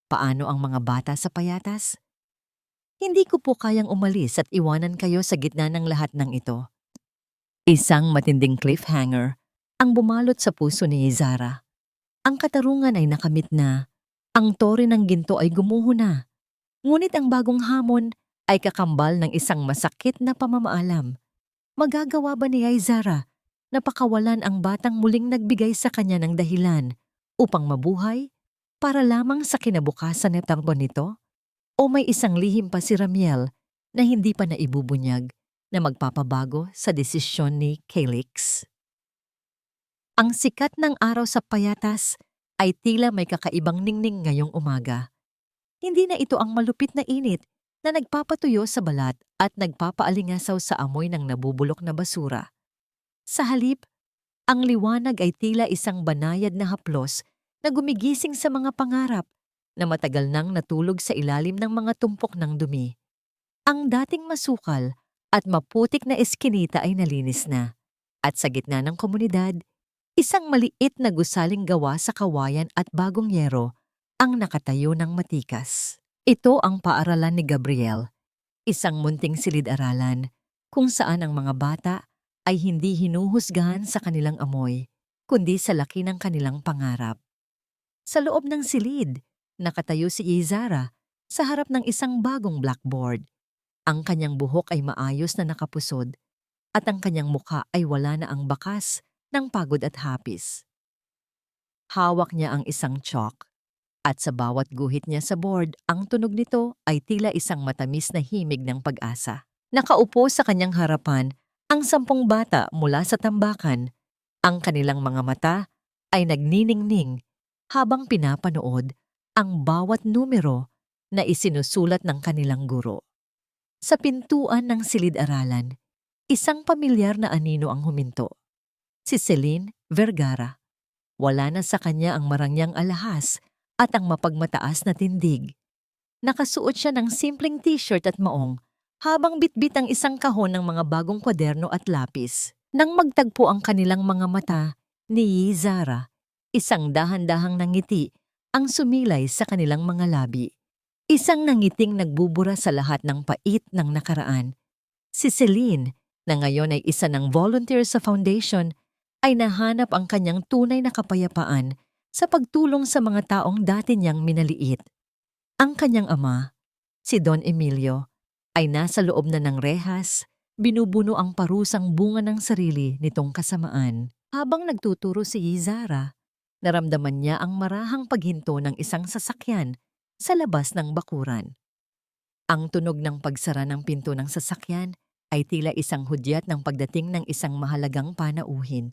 Paano ang mga bata sa payatas? Hindi ko po kayang umalis at iwanan kayo sa gitna ng lahat ng ito. Isang matinding cliffhanger ang bumalot sa puso ni Izara. Ang katarungan ay nakamit na. Ang tore ng ginto ay gumuho na. Ngunit ang bagong hamon ay kakambal ng isang masakit na pamamaalam. Magagawa ba ni Izara na pakawalan ang batang muling nagbigay sa kanya ng dahilan upang mabuhay para lamang sa kinabukasan ng tangko nito? O may isang lihim pa si Ramiel na hindi pa naibubunyag na magpapabago sa desisyon ni Calyx? Ang sikat ng araw sa payatas ay tila may kakaibang ningning ngayong umaga. Hindi na ito ang malupit na init na nagpapatuyo sa balat at nagpapaalingasaw sa amoy ng nabubulok na basura. Sa halip, ang liwanag ay tila isang banayad na haplos na gumigising sa mga pangarap na matagal nang natulog sa ilalim ng mga tumpok ng dumi. Ang dating masukal at maputik na eskinita ay nalinis na. At sa gitna ng komunidad, isang maliit na gusaling gawa sa kawayan at bagong yero ang nakatayo ng matikas. Ito ang paaralan ni Gabriel, isang munting silid-aralan kung saan ang mga bata ay hindi hinuhusgahan sa kanilang amoy, kundi sa laki ng kanilang pangarap. Sa loob ng silid, nakatayo si Izara sa harap ng isang bagong blackboard. Ang kanyang buhok ay maayos na nakapusod at ang kanyang mukha ay wala na ang bakas ng pagod at hapis. Hawak niya ang isang chalk at sa bawat guhit niya sa board, ang tunog nito ay tila isang matamis na himig ng pag-asa. Nakaupo sa kanyang harapan ang 10 bata mula sa tambakan. Ang kanilang mga mata ay nagniningning habang pinapanood ang bawat numero na isinusulat ng kanilang guro. Sa pintuan ng silid-aralan, isang pamilyar na anino ang huminto. Si Celine Vergara. Wala na sa kanya ang marangyang alahas at ang mapagmataas na tindig. Nakasuot siya ng simpleng t-shirt at maong habang bitbit ang isang kahon ng mga bagong kwaderno at lapis. Nang magtagpo ang kanilang mga mata ni Zara, isang dahan-dahang nangiti ang sumilay sa kanilang mga labi. Isang nangiting nagbubura sa lahat ng pait ng nakaraan. Si Celine, na ngayon ay isa ng volunteer sa foundation, ay nahanap ang kanyang tunay na kapayapaan sa pagtulong sa mga taong dati niyang minaliit. Ang kanyang ama, si Don Emilio, ay nasa loob na ng rehas, binubuno ang parusang bunga ng sarili nitong kasamaan. Habang nagtuturo si Izara, naramdaman niya ang marahang paghinto ng isang sasakyan sa labas ng bakuran. Ang tunog ng pagsara ng pinto ng sasakyan ay tila isang hudyat ng pagdating ng isang mahalagang panauhin.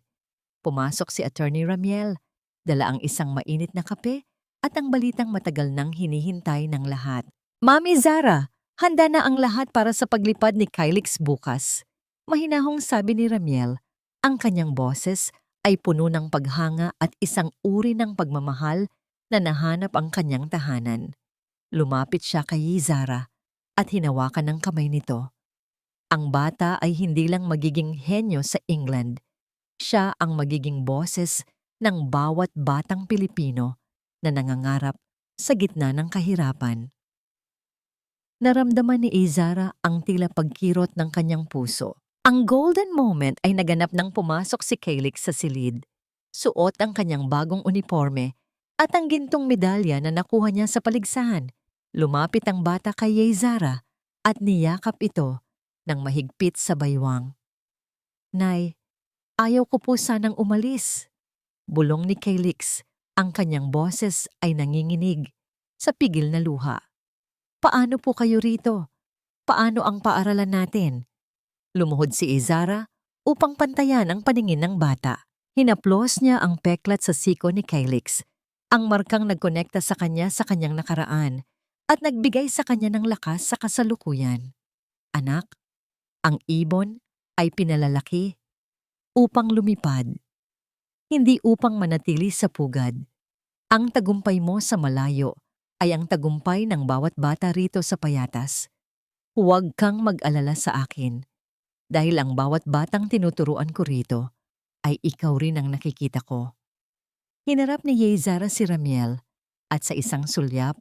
Pumasok si Attorney Ramiel, dala ang isang mainit na kape at ang balitang matagal nang hinihintay ng lahat. Mami Zara, handa na ang lahat para sa paglipad ni Calyx bukas. Mahinahong sabi ni Ramiel, ang kanyang boses ay puno ng paghanga at isang uri ng pagmamahal na nahanap ang kanyang tahanan. Lumapit siya kay Zara at hinawakan ng kamay nito. Ang bata ay hindi lang magiging henyo sa England. Siya ang magiging boses ng bawat batang Pilipino na nangangarap sa gitna ng kahirapan. Naramdaman ni Izara ang tila pagkirot ng kanyang puso. Ang golden moment ay naganap nang pumasok si Calyx sa silid. Suot ang kanyang bagong uniforme at ang gintong medalya na nakuha niya sa paligsahan. Lumapit ang bata kay Izara at niyakap ito ng mahigpit sa baywang. Nay, ayaw ko po sanang umalis. Bulong ni Calyx, ang kanyang boses ay nanginginig sa pigil na luha. Paano po kayo rito? Paano ang paaralan natin? Lumuhod si Izara upang pantayan ang paningin ng bata. Hinaplos niya ang peklat sa siko ni Calyx, ang markang nagkonekta sa kanyang nakaraan at nagbigay sa kanya ng lakas sa kasalukuyan. Anak, Ang ibon ay pinalalaki upang lumipad, hindi upang manatili sa pugad. Ang tagumpay mo sa malayo ay ang tagumpay ng bawat bata rito sa Payatas. Huwag kang mag-alala sa akin dahil ang bawat batang tinuturuan ko rito ay ikaw rin ang nakikita ko. Hinarap ni Yezara si Ramiel at sa isang sulyap,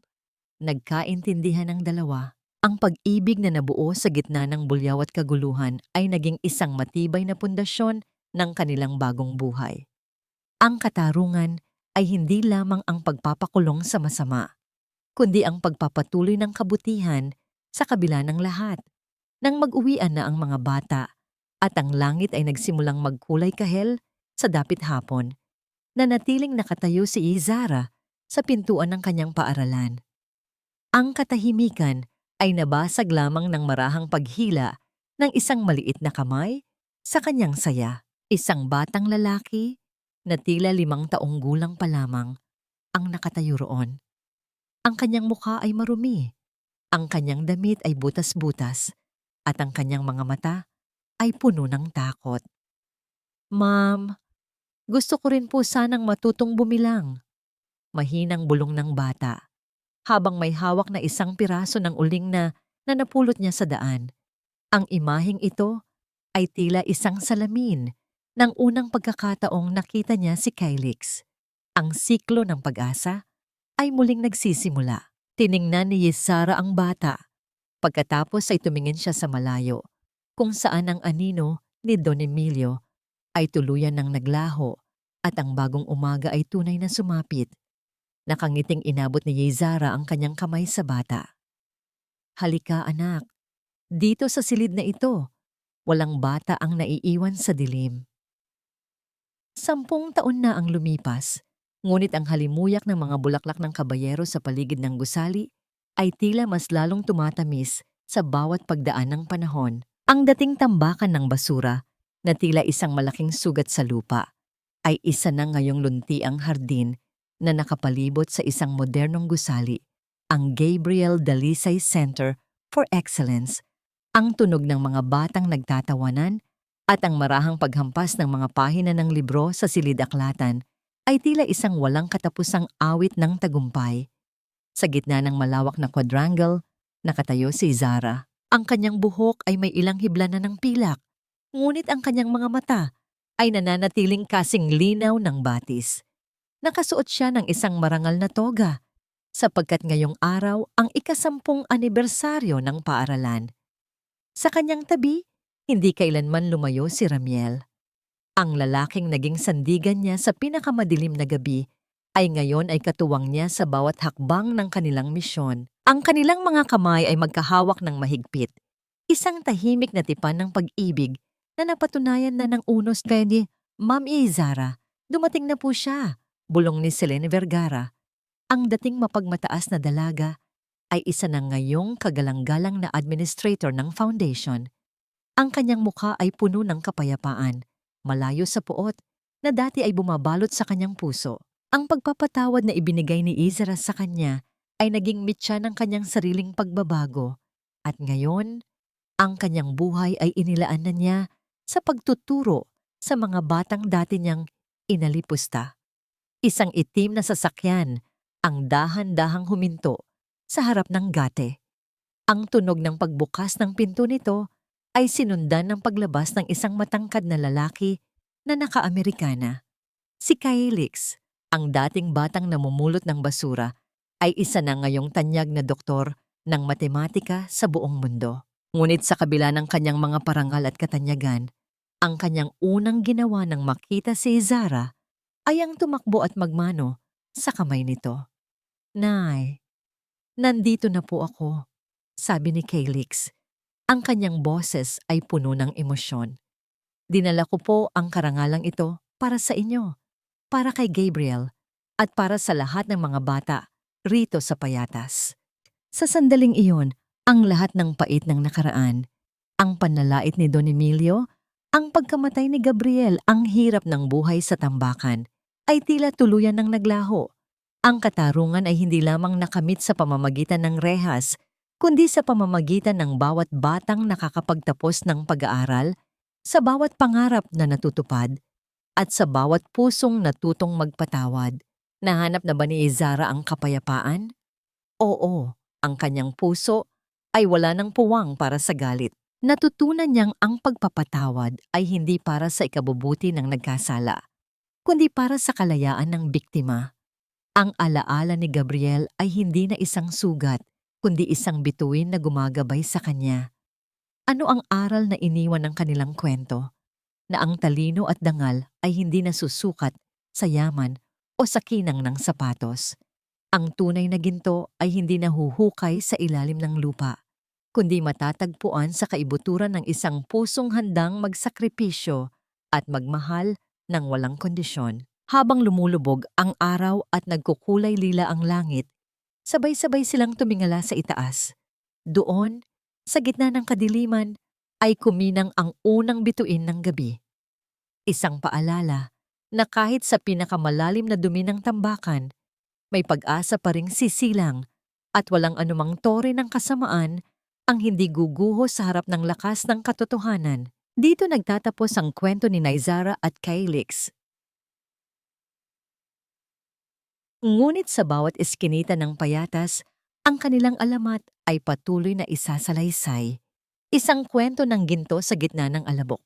nagkaintindihan ng dalawa. Ang pag-ibig na nabuo sa gitna ng bulyaw at kaguluhan ay naging isang matibay na pundasyon ng kanilang bagong buhay. Ang katarungan ay hindi lamang ang pagpapakulong sa masama, kundi ang pagpapatuloy ng kabutihan sa kabila ng lahat. Nang mag-uwian na ang mga bata at ang langit ay nagsimulang magkulay kahel sa dapit hapon, nanatiling nakatayo si Izara sa pintuan ng kanyang paaralan. Ang katahimikan ay nabasag lamang ng marahang paghila ng isang maliit na kamay sa kanyang saya. Isang batang lalaki na tila 5 taong gulang pa lamang ang nakatayo roon. Ang kanyang mukha ay marumi, ang kanyang damit ay butas-butas, at ang kanyang mga mata ay puno ng takot. "Ma'am, gusto ko rin po sanang matutong bumilang." Mahinang bulong ng bata, habang may hawak na isang piraso ng uling na napulot niya sa daan. Ang imaheng ito ay tila isang salamin ng unang pagkakataong nakita niya si Kylix. Ang siklo ng pag-asa ay muling nagsisimula. Tiningnan ni Yesara ang bata. Pagkatapos ay tumingin siya sa malayo, kung saan ang anino ni Don Emilio ay tuluyan ng naglaho at ang bagong umaga ay tunay na sumapit. Nakangiting inabot ni Yezara ang kanyang kamay sa bata. "Halika anak, dito sa silid na ito, walang bata ang naiiwan sa dilim." 10 taon na ang lumipas, ngunit ang halimuyak ng mga bulaklak ng kabayero sa paligid ng gusali ay tila mas lalong tumatamis sa bawat pagdaan ng panahon. Ang dating tambakan ng basura, na tila isang malaking sugat sa lupa, ay isa na ngayong luntiang hardin na nakapalibot sa isang modernong gusali, ang Gabriel Dalisay Center for Excellence. Ang tunog ng mga batang nagtatawanan at ang marahang paghampas ng mga pahina ng libro sa silid-aklatan ay tila isang walang katapusang awit ng tagumpay. Sa gitna ng malawak na quadrangle, nakatayo si Zara. Ang kanyang buhok ay may ilang hibla na ng pilak, ngunit ang kanyang mga mata ay nananatiling kasing linaw ng batis. Nakasuot siya ng isang marangal na toga, sapagkat ngayong araw ang ika-10 anibersaryo ng paaralan. Sa kanyang tabi, hindi kailanman lumayo si Ramiel. Ang lalaking naging sandigan niya sa pinakamadilim na gabi ay ngayon ay katuwang niya sa bawat hakbang ng kanilang misyon. Ang kanilang mga kamay ay magkahawak ng mahigpit. Isang tahimik na tipan ng pag-ibig na napatunayan na ng unos kay ni Ma'am Izara. "Dumating na po siya," bulong ni Selene Vergara. Ang dating mapagmataas na dalaga ay isa na ngayong kagalang-galang na administrator ng foundation. Ang kanyang mukha ay puno ng kapayapaan, malayo sa puot, na dati ay bumabalot sa kanyang puso. Ang pagpapatawad na ibinigay ni Izara sa kanya ay naging mitya ng kanyang sariling pagbabago. At ngayon, ang kanyang buhay ay inilaan na niya sa pagtuturo sa mga batang dati niyang inalipusta. Isang itim na sasakyan ang dahan-dahang huminto sa harap ng gate. Ang tunog ng pagbukas ng pinto nito ay sinundan ng paglabas ng isang matangkad na lalaki na naka-Amerikana. Si Kylix, ang dating batang namumulot ng basura, ay isa na ngayong tanyag na doktor ng matematika sa buong mundo. Ngunit sa kabila ng kanyang mga parangal at katanyagan, ang kanyang unang ginawa nang makita si Zara ay ang tumakbo at magmano sa kamay nito. "Nay, nandito na po ako," sabi ni Kylix. Ang kanyang boses ay puno ng emosyon. "Dinala ko po ang karangalang ito para sa inyo, para kay Gabriel, at para sa lahat ng mga bata rito sa Payatas." Sa sandaling iyon, ang lahat ng pait ng nakaraan, ang panlalait ni Don Emilio, ang pagkamatay ni Gabriel, ang hirap ng buhay sa tambakan, ay tila tuluyan ng naglaho. Ang katarungan ay hindi lamang nakamit sa pamamagitan ng rehas, kundi sa pamamagitan ng bawat batang nakakapagtapos ng pag-aaral, sa bawat pangarap na natutupad, at sa bawat pusong natutong magpatawad. Nahanap na ba ni Zara ang kapayapaan? Oo, ang kanyang puso ay wala ng puwang para sa galit. Natutunan niyang ang pagpapatawad ay hindi para sa ikabubuti ng nagkasala, kundi para sa kalayaan ng biktima. Ang alaala ni Gabriel ay hindi na isang sugat, kundi isang bituin na gumagabay sa kanya. Ano ang aral na iniwan ng kanilang kwento? Na ang talino at dangal ay hindi nasusukat sa yaman o sa kinang ng sapatos. Ang tunay na ginto ay hindi nahuhukay sa ilalim ng lupa, kundi matatagpuan sa kaibuturan ng isang pusong handang magsakripisyo at magmahal ng walang kondisyon. Habang lumulubog ang araw at nagkukulay lila ang langit, sabay-sabay silang tumingala sa itaas. Doon, sa gitna ng kadiliman, ay kuminang ang unang bituin ng gabi. Isang paalala na kahit sa pinakamalalim na dumi ng tambakan, may pag-asa pa ring sisilang at walang anumang tore ng kasamaan ang hindi guguho sa harap ng lakas ng katotohanan. Dito nagtatapos ang kwento ni Naizara at Cailix. Ngunit sa bawat eskinita ng payatas, ang kanilang alamat ay patuloy na isasalaysay. Isang kwento ng ginto sa gitna ng alabok.